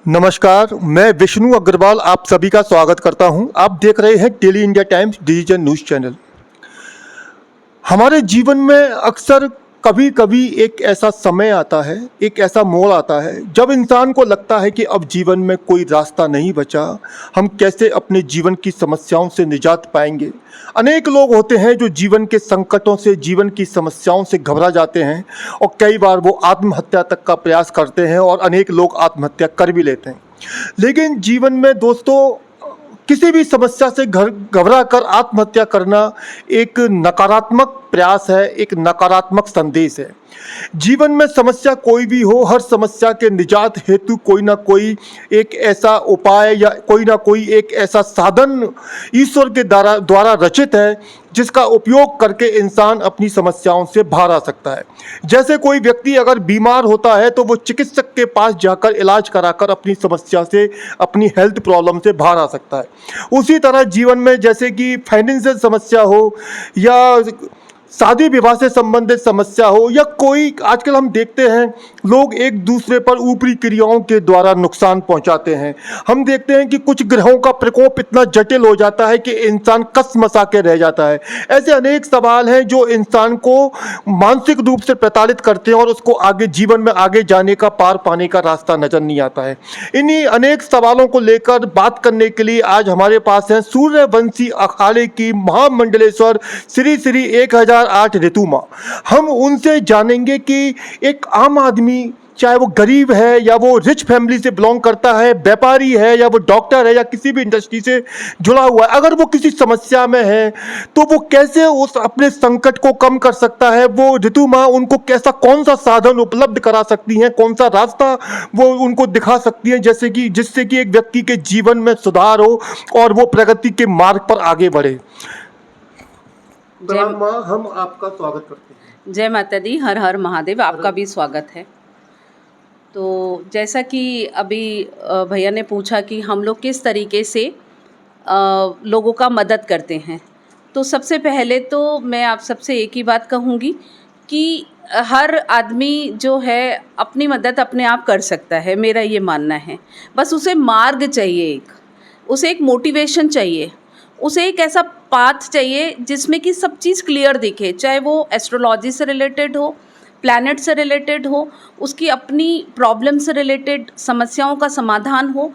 नमस्कार, मैं विष्णु अग्रवाल आप सभी का स्वागत करता हूं। आप देख रहे हैं daily India times digital news channel. हमारे जीवन में अक्सर कभी-कभी एक ऐसा समय आता है, एक ऐसा मोड़ आता है, जब इंसान को लगता है कि अब जीवन में कोई रास्ता नहीं बचा, हम कैसे अपने जीवन की समस्याओं से निजात पाएंगे। अनेक लोग होते हैं जो जीवन के संकटों से, जीवन की समस्याओं से घबरा जाते हैं और कई बार वो आत्महत्या तक का प्रयास करते हैं और अनेक लोग आत्महत्या कर भी लेते हैं। लेकिन जीवन में दोस्तों किसी भी समस्या से घबरा कर आत्महत्या करना एक नकारात्मक प्रयास है, एक नकारात्मक संदेश है। जीवन में समस्या कोई भी हो, हर समस्या के निजात हेतु कोई ना कोई एक ऐसा उपाय या कोई ना कोई एक ऐसा साधन ईश्वर के द्वारा द्वारा रचित है जिसका उपयोग करके इंसान अपनी समस्याओं से बाहर आ सकता है। जैसे कोई व्यक्ति अगर बीमार होता है तो वो चिकित्सक के पास जाकर इलाज कराकर अपनी समस्या से, अपनी हेल्थ प्रॉब्लम से बाहर आ सकता है। उसी तरह जीवन में जैसे कि फाइनेंशियल समस्या हो या शादी विवाह से संबंधित समस्या हो या कोई, आजकल हम देखते हैं लोग एक दूसरे पर ऊपरी क्रियाओं के द्वारा नुकसान पहुंचाते हैं। हम देखते हैं कि कुछ ग्रहों का प्रकोप इतना जटिल हो जाता है कि इंसान कसमसा के रह जाता है। ऐसे अनेक सवाल हैं जो इंसान को मानसिक रूप से प्रताड़ित करते हैं और उसको आगे जीवन में आगे जाने का, पार पाने का रास्ता नजर नहीं आता है। इन्हीं अनेक सवालों को लेकर बात करने के लिए आज हमारे पास हैं सूर्यवंशी अखाड़े की महामंडलेश्वर श्री श्री 1008 ऋतु माँ। हम उनसे जानेंगे कि एक आम आदमी, चाहे वो गरीब है या वो रिच फैमिली से बिलोंग करता है, व्यापारी है या वो डॉक्टर है या किसी भी इंडस्ट्री से जुड़ा हुआ है, अगर वो किसी समस्या में है तो वो कैसे उस अपने संकट को कम कर सकता है। वो ऋतु माँ उनको कैसा, कौन सा साधन उपलब्ध करा सकती हैं, कौन सा रास्ता वो उनको दिखा सकती हैं जैसे कि जिससे कि एक व्यक्ति के जीवन में सुधार हो और वो प्रगति के मार्ग पर आगे बढ़े। जय माँ, हम आपका स्वागत करते हैं। जय माता दी, हर हर महादेव। आपका भी स्वागत है। तो जैसा कि अभी भैया ने पूछा कि हम लोग किस तरीके से लोगों का मदद करते हैं, तो सबसे पहले तो मैं आप सबसे एक ही बात कहूँगी कि हर आदमी जो है अपनी मदद अपने आप कर सकता है, मेरा ये मानना है। बस उसे मार्ग चाहिए, उसे एक मोटिवेशन चाहिए, उसे एक ऐसा पाथ चाहिए जिसमें कि सब चीज़ क्लियर दिखे, चाहे वो एस्ट्रोलॉजी से रिलेटेड हो, प्लैनेट से रिलेटेड हो, उसकी अपनी प्रॉब्लम से रिलेटेड समस्याओं का समाधान हो।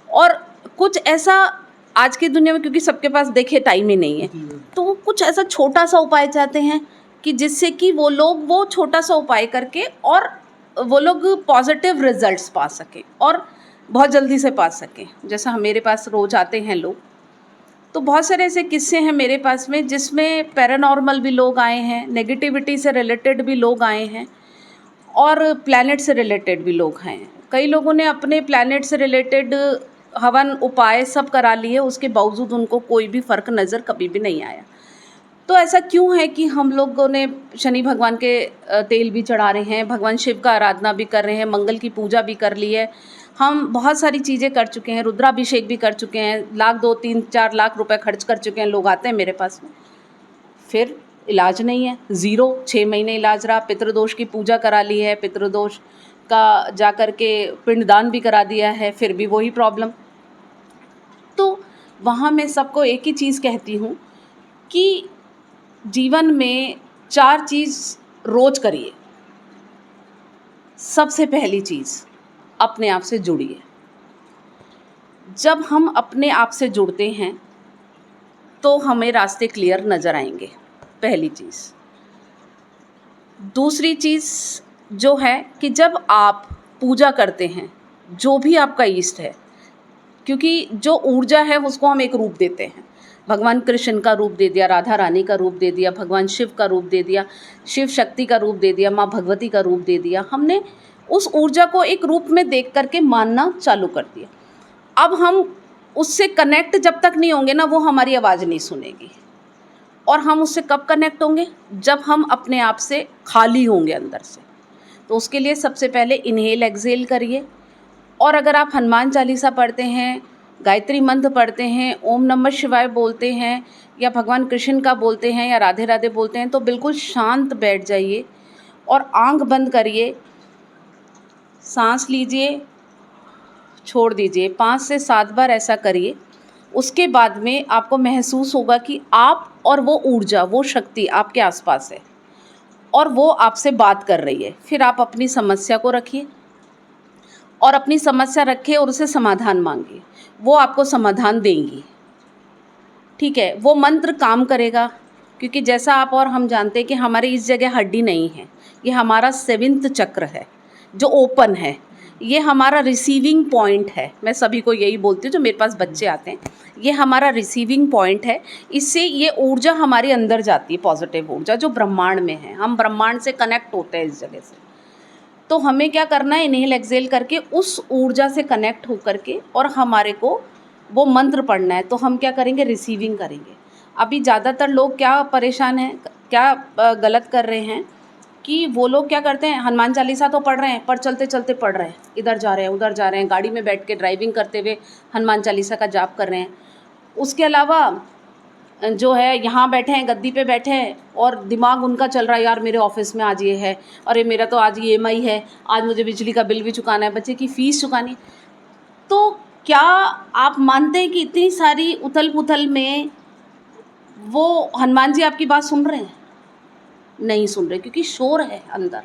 और कुछ ऐसा आज की दुनिया में, क्योंकि सबके पास देखिए टाइम ही नहीं है, तो वो कुछ ऐसा छोटा सा उपाय चाहते हैं कि जिससे कि वो लोग वो छोटा सा उपाय करके और वो लोग पॉजिटिव रिजल्ट्स पा सकें और बहुत जल्दी से पा सकें। जैसा मेरे पास रोज़ आते हैं लोग, तो बहुत सारे ऐसे किस्से हैं मेरे पास में जिसमें पैरानॉर्मल भी लोग आए हैं, नेगेटिविटी से रिलेटेड भी लोग आए हैं और प्लैनेट से रिलेटेड भी लोग हैं। कई लोगों ने अपने प्लैनेट से रिलेटेड हवन उपाय सब करा लिए, उसके बावजूद उनको कोई भी फ़र्क नज़र कभी भी नहीं आया। तो ऐसा क्यों है कि हम लोगों ने शनि भगवान के तेल भी चढ़ा रहे हैं, भगवान शिव का आराधना भी कर रहे हैं, मंगल की पूजा भी कर ली है, हम बहुत सारी चीज़ें कर चुके हैं, रुद्राभिषेक भी कर चुके हैं, लाख 2-3-4 लाख रुपए खर्च कर चुके हैं। लोग आते हैं मेरे पास में, फिर इलाज नहीं है, ज़ीरो, 6 महीने इलाज रहा। पितृदोष की पूजा करा ली है, पितृदोष का जा कर के पिंडदान भी करा दिया है, फिर भी वही प्रॉब्लम। तो वहाँ मैं सबको एक ही चीज़ कहती हूँ कि जीवन में 4 चीज़ रोज़ करिए। सबसे पहली चीज़, अपने आप से जुड़िए। जब हम अपने आप से जुड़ते हैं तो हमें रास्ते क्लियर नज़र आएंगे, पहली चीज़। दूसरी चीज़ जो है कि जब आप पूजा करते हैं, जो भी आपका इष्ट है, क्योंकि जो ऊर्जा है उसको हम एक रूप देते हैं। भगवान कृष्ण का रूप दे दिया, राधा रानी का रूप दे दिया, भगवान शिव का रूप दे दिया, शिव शक्ति का रूप दे दिया, माँ भगवती का रूप दे दिया। हमने उस ऊर्जा को एक रूप में देख करके मानना चालू कर दिया। अब हम उससे कनेक्ट जब तक नहीं होंगे ना, वो हमारी आवाज़ नहीं सुनेगी। और हम उससे कब कनेक्ट होंगे? जब हम अपने आप से खाली होंगे अंदर से। तो उसके लिए सबसे पहले इनहेल एक्सहेल करिए। और अगर आप हनुमान चालीसा पढ़ते हैं, गायत्री मंत्र पढ़ते हैं, ओम नमः शिवाय बोलते हैं या भगवान कृष्ण का बोलते हैं या राधे राधे बोलते हैं, तो बिल्कुल शांत बैठ जाइए और आंख बंद करिए, सांस लीजिए, छोड़ दीजिए, 5 से 7 बार ऐसा करिए। उसके बाद में आपको महसूस होगा कि आप और वो ऊर्जा, वो शक्ति आपके आसपास है और वो आपसे बात कर रही है। फिर आप अपनी समस्या को रखिए और अपनी समस्या रखिए और उसे समाधान मांगिए, वो आपको समाधान देंगी। ठीक है, वो मंत्र काम करेगा, क्योंकि जैसा आप और हम जानते हैं कि हमारे इस जगह हड्डी नहीं है, ये हमारा 7वां चक्र है जो ओपन है, ये हमारा रिसीविंग पॉइंट है। मैं सभी को यही बोलती हूँ जो मेरे पास बच्चे आते हैं, ये हमारा रिसीविंग पॉइंट है। इससे ये ऊर्जा हमारे अंदर जाती है, पॉजिटिव ऊर्जा जो ब्रह्मांड में है। हम ब्रह्मांड से कनेक्ट होते हैं इस जगह से। तो हमें क्या करना है, इनहेल एक्सेल करके उस ऊर्जा से कनेक्ट होकर के और हमारे को वो मंत्र पढ़ना है। तो हम क्या करेंगे, रिसीविंग करेंगे। अभी ज़्यादातर लोग क्या परेशान हैं, क्या गलत कर रहे हैं कि वो लोग क्या करते हैं, हनुमान चालीसा तो पढ़ रहे हैं पर चलते चलते पढ़ रहे हैं, इधर जा रहे हैं उधर जा रहे हैं, गाड़ी में बैठ के ड्राइविंग करते हुए हनुमान चालीसा का जाप कर रहे हैं। उसके अलावा जो है यहाँ बैठे हैं, गद्दी पे बैठे हैं और दिमाग उनका चल रहा है, यार मेरे ऑफिस में आज ये है, अरे मेरा तो आज EMI है, आज मुझे बिजली का बिल भी चुकाना है, बच्चे की फ़ीस चुकानी है। तो क्या आप मानते हैं कि इतनी सारी उथल पुथल में वो हनुमान जी आपकी बात सुन रहे हैं? नहीं सुन रहे, क्योंकि शोर है अंदर,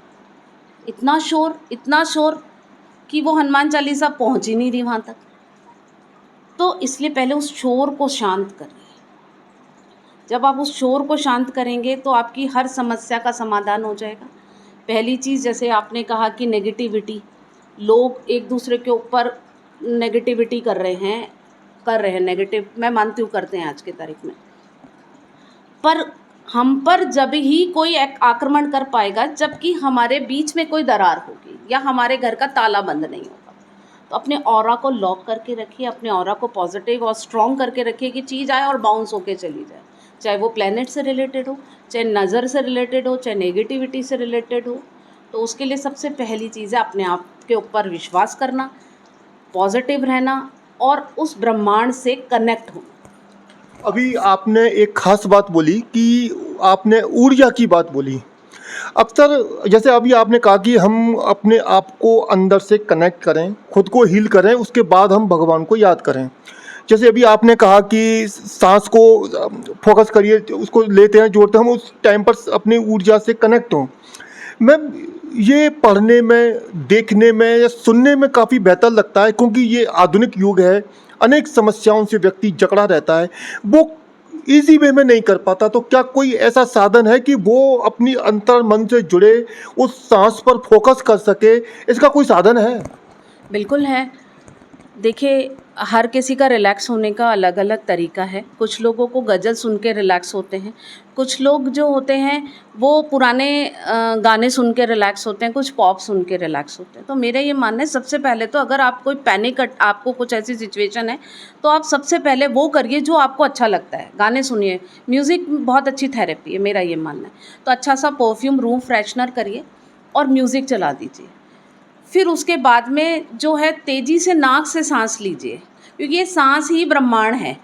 इतना शोर कि वो हनुमान चालीसा पहुंच ही नहीं रही वहाँ तक। तो इसलिए पहले उस शोर को शांत करिए। जब आप उस शोर को शांत करेंगे तो आपकी हर समस्या का समाधान हो जाएगा। पहली चीज़, जैसे आपने कहा कि नेगेटिविटी, लोग एक दूसरे के ऊपर नेगेटिविटी कर रहे हैं नेगेटिव, मैं मानती हूँ करते हैं आज की तारीख में, पर हम पर जब ही कोई आक्रमण कर पाएगा जबकि हमारे बीच में कोई दरार होगी या हमारे घर का ताला बंद नहीं होगा। तो अपने ऑरा को लॉक करके रखिए, अपने ऑरा को पॉजिटिव और स्ट्रॉन्ग करके रखिए कि चीज़ आए और बाउंस होके चली जाए, चाहे वो प्लेनेट से रिलेटेड हो, चाहे नज़र से रिलेटेड हो, चाहे नेगेटिविटी से रिलेटेड हो। तो उसके लिए सबसे पहली चीज़ है अपने आप के ऊपर विश्वास करना, पॉजिटिव रहना और उस ब्रह्मांड से कनेक्ट होना। अभी आपने एक खास बात बोली कि आपने ऊर्जा की बात बोली। अक्सर जैसे अभी आपने कहा कि हम अपने आप को अंदर से कनेक्ट करें, खुद को हील करें, उसके बाद हम भगवान को याद करें। जैसे अभी आपने कहा कि सांस को फोकस करिए, उसको लेते हैं, जोड़ते हैं, हम उस टाइम पर अपनी ऊर्जा से कनेक्ट हों। मैं ये पढ़ने में, देखने में या सुनने में काफ़ी बेहतर लगता है, क्योंकि ये आधुनिक युग है, अनेक समस्याओं से व्यक्ति जकड़ा रहता है, वो इजी वे में नहीं कर पाता। तो क्या कोई ऐसा साधन है कि वो अपनी अंतर मन से जुड़े उस सांस पर फोकस कर सके? इसका कोई साधन है? बिल्कुल है। देखिए, हर किसी का रिलैक्स होने का अलग अलग तरीका है। कुछ लोगों को गज़ल सुन के रिलैक्स होते हैं, कुछ लोग जो होते हैं वो पुराने गाने सुन के रिलैक्स होते हैं, कुछ पॉप सुन के रिलैक्स होते हैं। तो मेरा ये मानना है, सबसे पहले तो अगर आप कोई आपको कुछ ऐसी सिचुएशन है तो आप सबसे पहले वो करिए जो आपको अच्छा लगता है। गाने सुनिए, म्यूज़िक बहुत अच्छी थेरेपी है, मेरा ये मानना है। तो अच्छा सा परफ्यूम, रूम फ्रेशनर करिए और म्यूज़िक चला दीजिए। फिर उसके बाद में जो है तेज़ी से नाक से सांस लीजिए, क्योंकि ये सांस ही ब्रह्मांड है,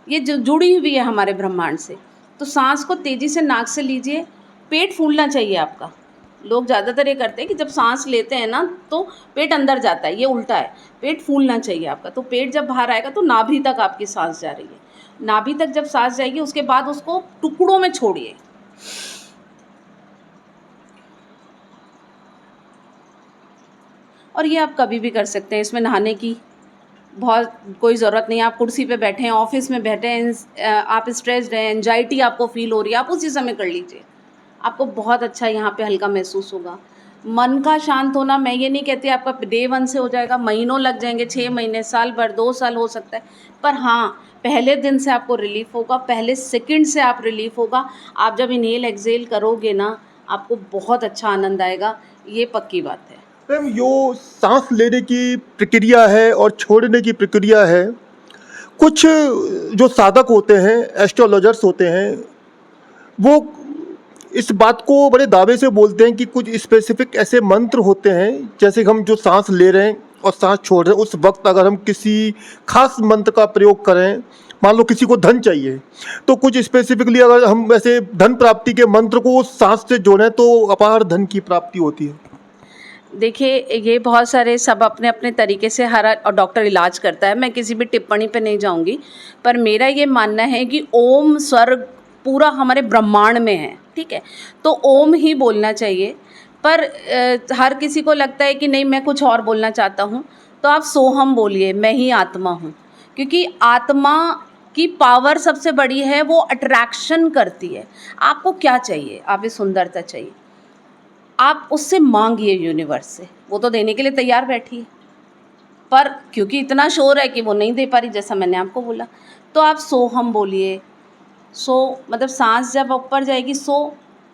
ये जो जुड़ी हुई है हमारे ब्रह्मांड से। तो सांस को तेज़ी से नाक से लीजिए। पेट फूलना चाहिए आपका। लोग ज़्यादातर ये करते हैं कि जब सांस लेते हैं ना तो पेट अंदर जाता है, ये उल्टा है। पेट फूलना चाहिए आपका। तो पेट जब बाहर आएगा तो नाभि तक आपकी सांस जा रही है। नाभि तक जब सांस जाएगी उसके बाद उसको टुकड़ों में छोड़िए। और ये आप कभी भी कर सकते हैं, इसमें नहाने की बहुत कोई ज़रूरत नहीं है। आप कुर्सी पे बैठे हैं, ऑफिस में बैठे हैं, आप स्ट्रेस्ड हैं, एंजाइटी आपको फील हो रही है, आप उसी समय कर लीजिए, आपको बहुत अच्छा यहाँ पे हल्का महसूस होगा। मन का शांत होना, मैं ये नहीं कहती आपका डे 1 से हो जाएगा, महीनों लग जाएंगे, 6 महीने, साल भर, 2 साल हो सकता है, पर हाँ पहले दिन से आपको रिलीफ होगा, पहले सेकंड से आप रिलीफ होगा। आप जब इनहेल एक्सेल करोगे ना, आपको बहुत अच्छा आनंद आएगा, ये पक्की बात है। मैम, जो सांस लेने की प्रक्रिया है और छोड़ने की प्रक्रिया है, कुछ जो साधक होते हैं, एस्ट्रोलॉजर्स होते हैं, वो इस बात को बड़े दावे से बोलते हैं कि कुछ स्पेसिफिक ऐसे मंत्र होते हैं, जैसे हम जो सांस ले रहे हैं और सांस छोड़ रहे हैं, उस वक्त अगर हम किसी खास मंत्र का प्रयोग करें, मान लो किसी को धन चाहिए, तो कुछ स्पेसिफिकली अगर हम ऐसे धन प्राप्ति के मंत्र को उस सांस से जोड़ें तो अपार धन की प्राप्ति होती है। देखिए, ये बहुत सारे सब अपने अपने तरीके से हर डॉक्टर इलाज करता है, मैं किसी भी टिप्पणी पे नहीं जाऊंगी, पर मेरा ये मानना है कि ओम स्वर पूरा हमारे ब्रह्मांड में है, ठीक है, तो ओम ही बोलना चाहिए। पर हर किसी को लगता है कि नहीं, मैं कुछ और बोलना चाहता हूँ, तो आप सोहम बोलिए, मैं ही आत्मा हूँ, क्योंकि आत्मा की पावर सबसे बड़ी है, वो अट्रैक्शन करती है। आपको क्या चाहिए? आप सुंदरता चाहिए, आप उससे मांगिए यूनिवर्स से, वो तो देने के लिए तैयार बैठी है, पर क्योंकि इतना शोर है कि वो नहीं दे पा रही, जैसा मैंने आपको बोला। तो आप सो हम बोलिए, सो मतलब सांस जब ऊपर जाएगी सो,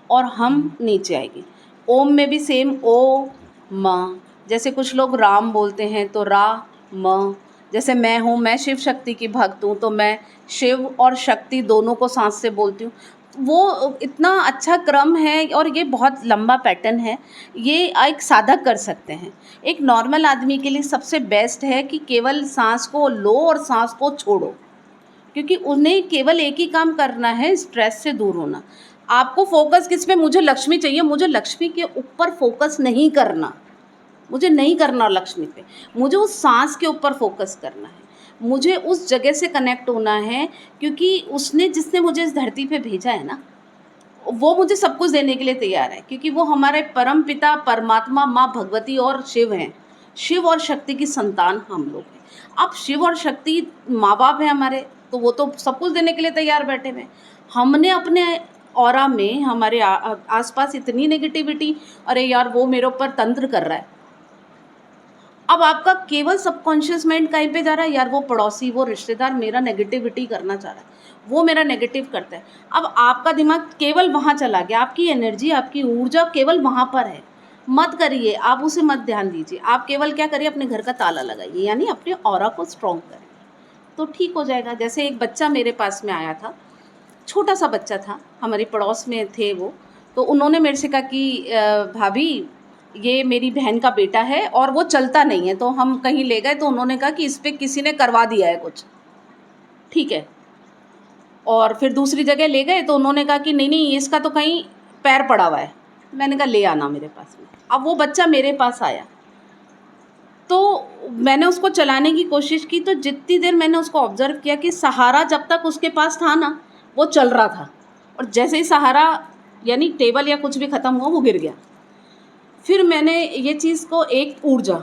और हम नीचे आएगी। ओम में भी सेम ओ म, जैसे कुछ लोग राम बोलते हैं तो रा म, जैसे मैं हूँ, मैं शिव शक्ति की भक्त हूँ, तो मैं शिव और शक्ति दोनों को सांस से बोलती हूँ। वो इतना अच्छा क्रम है और ये बहुत लंबा पैटर्न है, ये एक साधक कर सकते हैं। एक नॉर्मल आदमी के लिए सबसे बेस्ट है कि केवल सांस को लो और सांस को छोड़ो, क्योंकि उन्हें केवल एक ही काम करना है, स्ट्रेस से दूर होना। आपको फोकस किस पे? मुझे लक्ष्मी चाहिए, मुझे लक्ष्मी के ऊपर फोकस नहीं करना, मुझे नहीं करना लक्ष्मी पे, मुझे उस सांस के ऊपर फोकस करना है, मुझे उस जगह से कनेक्ट होना है, क्योंकि उसने जिसने मुझे इस धरती पे भेजा है ना, वो मुझे सब कुछ देने के लिए तैयार है, क्योंकि वो हमारे परम पिता परमात्मा माँ भगवती और शिव हैं। शिव और शक्ति की संतान हम लोग हैं। अब शिव और शक्ति माँ बाप हैं हमारे, तो वो तो सब कुछ देने के लिए तैयार बैठे हुए हैं। हमने अपने ऑरा में, हमारे आसपास इतनी नेगेटिविटी, अरे यार वो मेरे ऊपर तंत्र कर रहा है, अब आपका केवल सबकॉन्शियस माइंड कहीं पे जा रहा है, यार वो पड़ोसी, वो रिश्तेदार मेरा नेगेटिविटी करना चाह रहा है, वो मेरा नेगेटिव करता है। अब आपका दिमाग केवल वहाँ चला गया, आपकी एनर्जी, आपकी ऊर्जा केवल वहाँ पर है। मत करिए, आप उसे मत ध्यान दीजिए, आप केवल क्या करिए, अपने घर का ताला लगाइए, यानी अपने ऑरा को स्ट्रॉन्ग करें, तो ठीक हो जाएगा। जैसे एक बच्चा मेरे पास में आया था, छोटा सा बच्चा था, हमारे पड़ोस में थे वो, तो उन्होंने मेरे से कहा कि भाभी ये मेरी बहन का बेटा है और वो चलता नहीं है, तो हम कहीं ले गए, तो उन्होंने कहा कि इस पर किसी ने करवा दिया है कुछ, ठीक है। और फिर दूसरी जगह ले गए, तो उन्होंने कहा कि नहीं नहीं, इसका तो कहीं पैर पड़ा हुआ है। मैंने कहा ले आना मेरे पास में। अब वो बच्चा मेरे पास आया, तो मैंने उसको चलाने की कोशिश की, तो जितनी देर मैंने उसको ऑब्जर्व किया कि सहारा जब तक उसके पास था ना, वो चल रहा था, और जैसे ही सहारा यानी टेबल या कुछ भी ख़त्म हुआ, वो गिर गया। फिर मैंने ये चीज़ को एक ऊर्जा,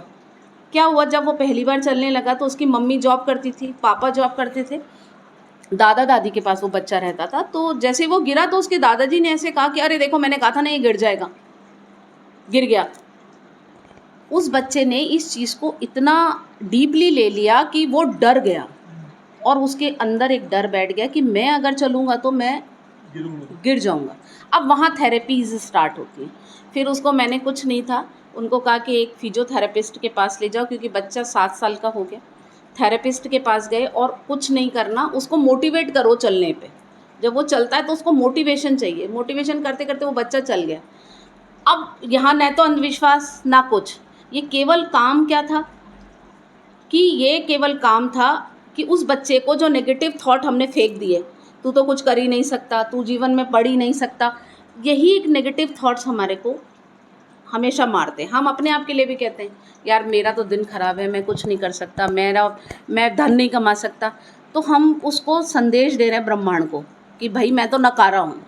क्या हुआ, जब वो पहली बार चलने लगा तो उसकी मम्मी जॉब करती थी, पापा जॉब करते थे, दादा दादी के पास वो बच्चा रहता था। तो जैसे वो गिरा तो उसके दादाजी ने ऐसे कहा कि अरे देखो, मैंने कहा था ना ये गिर जाएगा, गिर गया। उस बच्चे ने इस चीज़ को इतना डीपली ले लिया कि वो डर गया, और उसके अंदर एक डर बैठ गया कि मैं अगर चलूँगा तो मैं गिर जाऊँगा। अब वहाँ थेरेपीज़ स्टार्ट होती हैं। फिर उसको, मैंने कुछ नहीं था, उनको कहा कि एक फिजियोथेरेपिस्ट के पास ले जाओ, क्योंकि बच्चा 7 साल का हो गया। थेरेपिस्ट के पास गए, और कुछ नहीं करना, उसको मोटिवेट करो चलने पे। जब वो चलता है तो उसको मोटिवेशन चाहिए, मोटिवेशन करते करते वो बच्चा चल गया। अब यहाँ न तो अंधविश्वास ना कुछ, ये केवल काम क्या था कि ये केवल काम था कि उस बच्चे को जो नेगेटिव थॉट हमने फेंक दिए, तू तो कुछ कर ही नहीं सकता, तू जीवन में पढ़ ही नहीं सकता, यही एक नेगेटिव थॉट्स हमारे को हमेशा मारते हैं। हम अपने आप के लिए भी कहते हैं यार मेरा तो दिन ख़राब है, मैं कुछ नहीं कर सकता, मैं धन नहीं कमा सकता, तो हम उसको संदेश दे रहे हैं ब्रह्मांड को कि भाई मैं तो नकारा हूँ,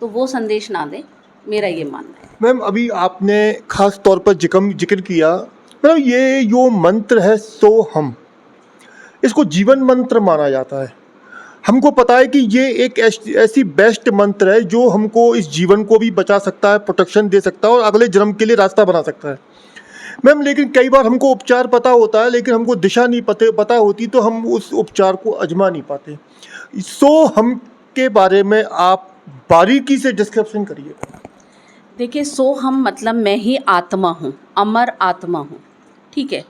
तो वो संदेश ना दे, मेरा ये मानना है। मैम, अभी आपने खास तौर पर जिक्र किया, मतलब ये जो मंत्र है सो हम, इसको जीवन मंत्र माना जाता है। हमको पता है कि ये एक ऐसी बेस्ट मंत्र है जो हमको इस जीवन को भी बचा सकता है, प्रोटेक्शन दे सकता है और अगले जन्म के लिए रास्ता बना सकता है। मैम, लेकिन कई बार हमको उपचार पता होता है, लेकिन हमको दिशा नहीं पता होती, तो हम उस उपचार को आजमा नहीं पाते। सो हम के बारे में आप बारीकी से डिस्क्रिप्शन करिए। देखिए, सो हम मतलब मैं ही आत्मा हूँ, अमर आत्मा हूँ, ठीक है।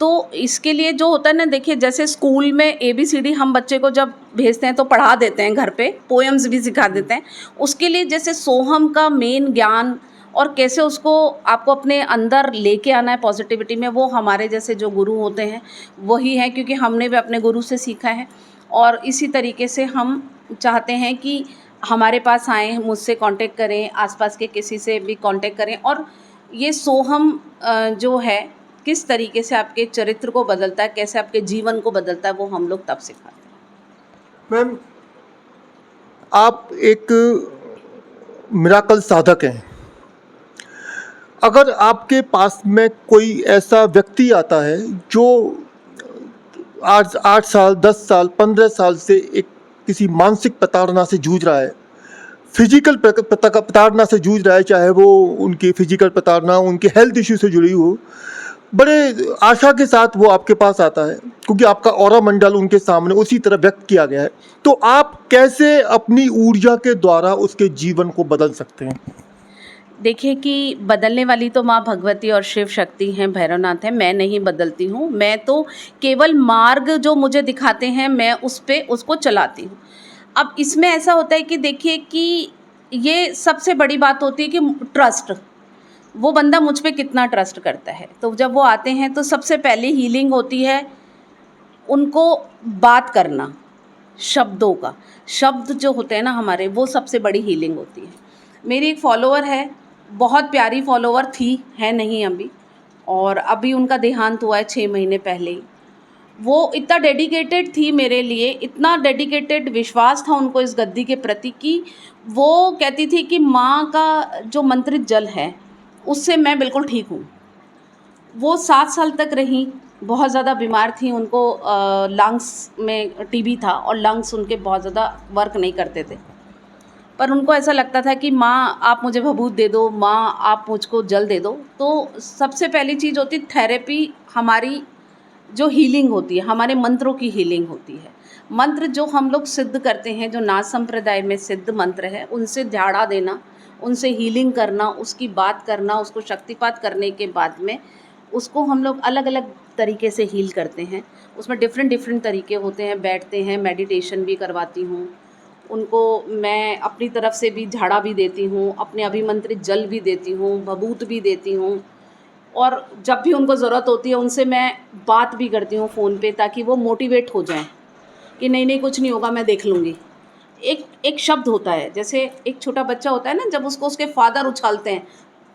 तो इसके लिए जो होता है ना, देखिए जैसे स्कूल में ABCD हम बच्चे को जब भेजते हैं तो पढ़ा देते हैं, घर पे पोएम्स भी सिखा देते हैं। उसके लिए जैसे सोहम का मेन ज्ञान और कैसे उसको आपको अपने अंदर लेके आना है पॉजिटिविटी में, वो हमारे जैसे जो गुरु होते हैं वही हैं, क्योंकि हमने भी अपने गुरु से सीखा है। और इसी तरीके से हम चाहते हैं कि हमारे पास आएँ, मुझसे कांटेक्ट करें, आसपास के किसी से भी कांटेक्ट करें, और ये सोहम जो है किस तरीके से आपके चरित्र को बदलता है, कैसे आपके जीवन को बदलता है, वो हम लोग तब सिखाते हैं। मैम, आप एक मिराकल साधक हैं। अगर आपके पास में कोई ऐसा व्यक्ति आता है जो 8 साल, 10 साल, 15 साल से एक किसी मानसिक प्रताड़ना से जूझ रहा है, फिजिकल प्रताड़ना से जूझ रहा है, चाहे वो उनकी फिजिकल प्रताड़ना उनके हेल्थ इश्यू से जुड़ी हो, बड़े आशा के साथ वो आपके पास आता है क्योंकि आपका ऑरा मंडल उनके सामने उसी तरह व्यक्त किया गया है। तो आप कैसे अपनी ऊर्जा के द्वारा उसके जीवन को बदल सकते हैं? देखिए कि बदलने वाली तो माँ भगवती और शिव शक्ति हैं, भैरवनाथ हैं, मैं नहीं बदलती हूँ। मैं तो केवल मार्ग जो मुझे दिखाते हैं मैं उसको चलाती हूँ। अब इसमें ऐसा होता है कि देखिए कि ये सबसे बड़ी बात होती है कि ट्रस्ट, वो बंदा मुझ पे कितना ट्रस्ट करता है। तो जब वो आते हैं तो सबसे पहले हीलिंग होती है उनको बात करना, शब्दों का, शब्द जो होते हैं ना हमारे, वो सबसे बड़ी हीलिंग होती है। मेरी एक फॉलोअर है, बहुत प्यारी फॉलोअर थी, है नहीं अभी, और अभी उनका देहांत हुआ है 6 महीने पहले ही। वो इतना डेडिकेटेड थी मेरे लिए, इतना डेडिकेटेड विश्वास था उनको इस गद्दी के प्रति कि वो कहती थी कि माँ का जो मंत्रित जल है उससे मैं बिल्कुल ठीक हूँ। वो 7 साल तक रहीं, बहुत ज़्यादा बीमार थी, उनको लंग्स में टीबी था और लंग्स उनके बहुत ज़्यादा वर्क नहीं करते थे। पर उनको ऐसा लगता था कि माँ आप मुझे भभूत दे दो, माँ आप मुझको जल दे दो। तो सबसे पहली चीज़ होती है थेरेपी, हमारी जो हीलिंग होती है, हमारे मंत्रों की हीलिंग होती है। मंत्र जो हम लोग सिद्ध करते हैं, जो नाथ संप्रदाय में सिद्ध मंत्र है, उनसे झाड़ा देना, उनसे हीलिंग करना, उसकी बात करना, उसको शक्तिपात करने के बाद में उसको हम लोग अलग अलग तरीके से हील करते हैं। उसमें डिफरेंट डिफरेंट तरीके होते हैं, बैठते हैं, मेडिटेशन भी करवाती हूँ उनको, मैं अपनी तरफ से भी झाड़ा भी देती हूँ, अपने अभिमंत्रित जल भी देती हूँ, भभूत भी देती हूँ, और जब भी उनको ज़रूरत होती है उनसे मैं बात भी करती हूँ फ़ोन पे, ताकि वो मोटिवेट हो जाएं कि नहीं नहीं कुछ नहीं होगा, मैं देख लूँगी। एक एक शब्द होता है, जैसे एक छोटा बच्चा होता है ना, जब उसको उसके फादर उछालते हैं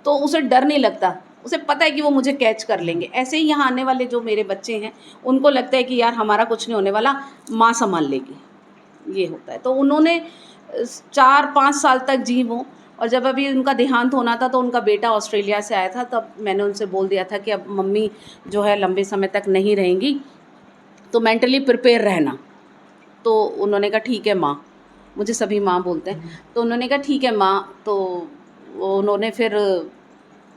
तो उसे डर नहीं लगता, उसे पता है कि वो मुझे कैच कर लेंगे। ऐसे ही यहाँ आने वाले जो मेरे बच्चे हैं उनको लगता है कि यार हमारा कुछ नहीं होने वाला, माँ संभाल लेगी, ये होता है। तो उन्होंने 4-5 साल तक जी वो, और जब अभी उनका देहांत होना था तो उनका बेटा ऑस्ट्रेलिया से आया था, तब मैंने उनसे बोल दिया था कि अब मम्मी जो है लंबे समय तक नहीं रहेंगी, तो मेंटली प्रिपेयर रहना। तो उन्होंने कहा ठीक है माँ, मुझे सभी माँ बोलते हैं, तो उन्होंने कहा ठीक है माँ। तो उन्होंने फिर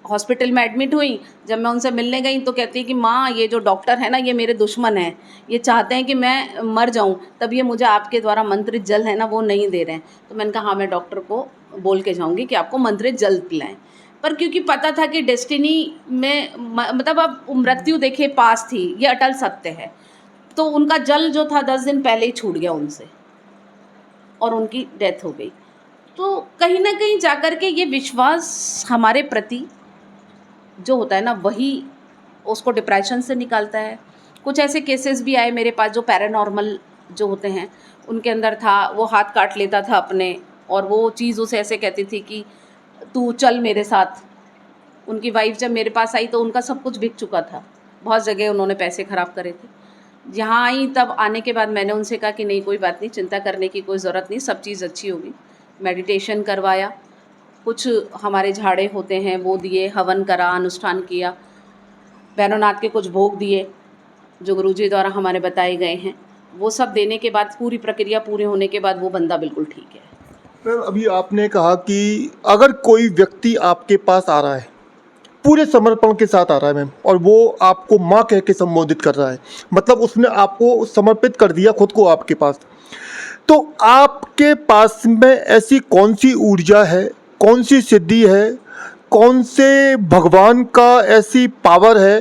हॉस्पिटल में एडमिट हुई। जब मैं उनसे मिलने गई तो कहती है कि माँ ये जो डॉक्टर है ना, ये मेरे दुश्मन हैं, ये चाहते हैं कि मैं मर जाऊँ, तब ये मुझे आपके द्वारा मंत्रित जल है ना वो नहीं दे रहे हैं। तो मैंने कहा हाँ, मैं डॉक्टर को बोल के जाऊँगी कि आपको मंत्रित जल पिलाएं। पर क्योंकि पता था कि डेस्टिनी में मतलब अब मृत्यु देखे पास थी, ये अटल सत्य है, तो उनका जल जो था 10 दिन पहले ही छूट गया उनसे और उनकी डेथ हो गई। तो कहीं ना कहीं जाकर के ये विश्वास हमारे प्रति जो होता है ना, वही उसको डिप्रेशन से निकालता है। कुछ ऐसे केसेस भी आए मेरे पास जो पैरानॉर्मल जो होते हैं उनके अंदर था, वो हाथ काट लेता था अपने, और वो चीज़ उसे ऐसे कहती थी कि तू चल मेरे साथ। उनकी वाइफ जब मेरे पास आई तो उनका सब कुछ बिक चुका था, बहुत जगह उन्होंने पैसे ख़राब करे थे। यहाँ आई तब आने के बाद मैंने उनसे कहा कि नहीं कोई बात नहीं, चिंता करने की कोई ज़रूरत नहीं, सब चीज़ अच्छी होगी। मेडिटेशन करवाया, कुछ हमारे झाड़े होते हैं वो दिए, हवन करा, अनुष्ठान किया, भैरवनाथ के कुछ भोग दिए जो गुरुजी द्वारा हमारे बताए गए हैं। वो सब देने के बाद, पूरी प्रक्रिया पूरे होने के बाद वो बंदा बिल्कुल ठीक है। मैम, अभी आपने कहा कि अगर कोई व्यक्ति आपके पास आ रहा है, पूरे समर्पण के साथ आ रहा है मैम, और वो आपको माँ कह के संबोधित कर रहा है, मतलब उसने आपको समर्पित कर दिया खुद को आपके पास, तो आपके पास में ऐसी कौन सी ऊर्जा है, कौन सी सिद्धि है, कौन से भगवान का ऐसी पावर है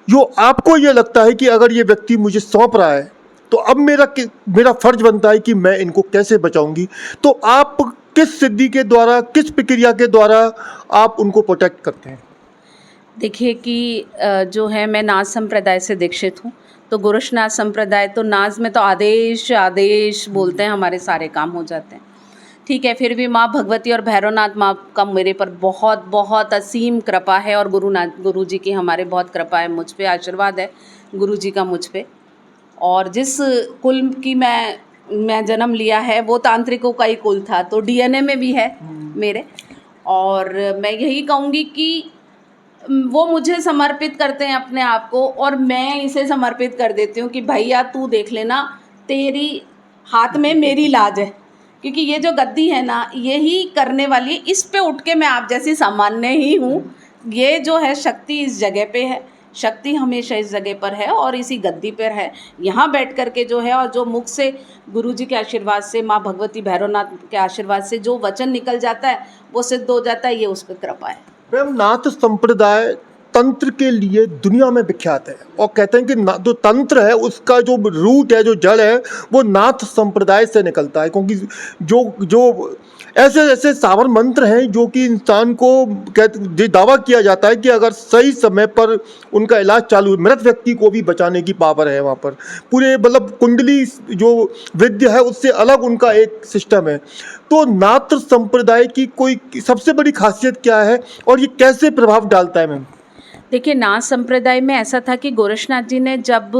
जो आपको ये लगता है कि अगर ये व्यक्ति मुझे सौंप रहा है तो अब मेरा फर्ज बनता है कि मैं इनको कैसे बचाऊंगी? तो आप किस सिद्धि के द्वारा, किस प्रक्रिया के द्वारा आप उनको प्रोटेक्ट करते हैं? देखिए कि जो है, मैं नाथ संप्रदाय से दीक्षित हूँ, तो गोरक्षनाथ संप्रदाय, तो नाज में तो आदेश आदेश बोलते हैं, हमारे सारे काम हो जाते हैं। ठीक है, फिर भी माँ भगवती और भैरवनाथ माँ का मेरे पर बहुत बहुत असीम कृपा है, और गुरु जी की हमारे बहुत कृपा है मुझ पे, आशीर्वाद है गुरु जी का मुझ पे। और जिस कुल की मैं जन्म लिया है वो तांत्रिकों का ही कुल था, तो डीएनए में भी है मेरे। और मैं यही कहूँगी कि वो मुझे समर्पित करते हैं अपने आप को, और मैं इसे समर्पित कर देती हूँ कि भैया तू देख लेना, तेरी हाथ में मेरी लाज है। क्योंकि ये जो गद्दी है ना, यही करने वाली है, इस पे उठ के मैं आप जैसी सामान्य ही हूँ। ये जो है शक्ति इस जगह पे है, शक्ति हमेशा इस जगह पर है और इसी गद्दी पर है। यहाँ बैठ कर के जो है, और जो मुख से गुरु जी के आशीर्वाद से, माँ भगवती भैरवनाथ के आशीर्वाद से जो वचन निकल जाता है वो सिद्ध हो जाता है, ये उसकी कृपा है। मैम, नाथ संप्रदाय तंत्र के लिए दुनिया में विख्यात है, और कहते हैं कि जो तंत्र है उसका जो रूट है, जो जड़ है, वो नाथ संप्रदाय से निकलता है। क्योंकि जो जो ऐसे ऐसे सावर मंत्र हैं जो कि इंसान को दावा किया जाता है कि अगर सही समय पर उनका इलाज चालू, मृत व्यक्ति को भी बचाने की पावर है वहाँ पर। पूरे मतलब कुंडली जो विद्या है उससे अलग उनका एक सिस्टम है। तो नाथ संप्रदाय की कोई सबसे बड़ी खासियत क्या है और ये कैसे प्रभाव डालता है मैम? देखिए, नाथ संप्रदाय में ऐसा था कि गोरक्षनाथ जी ने जब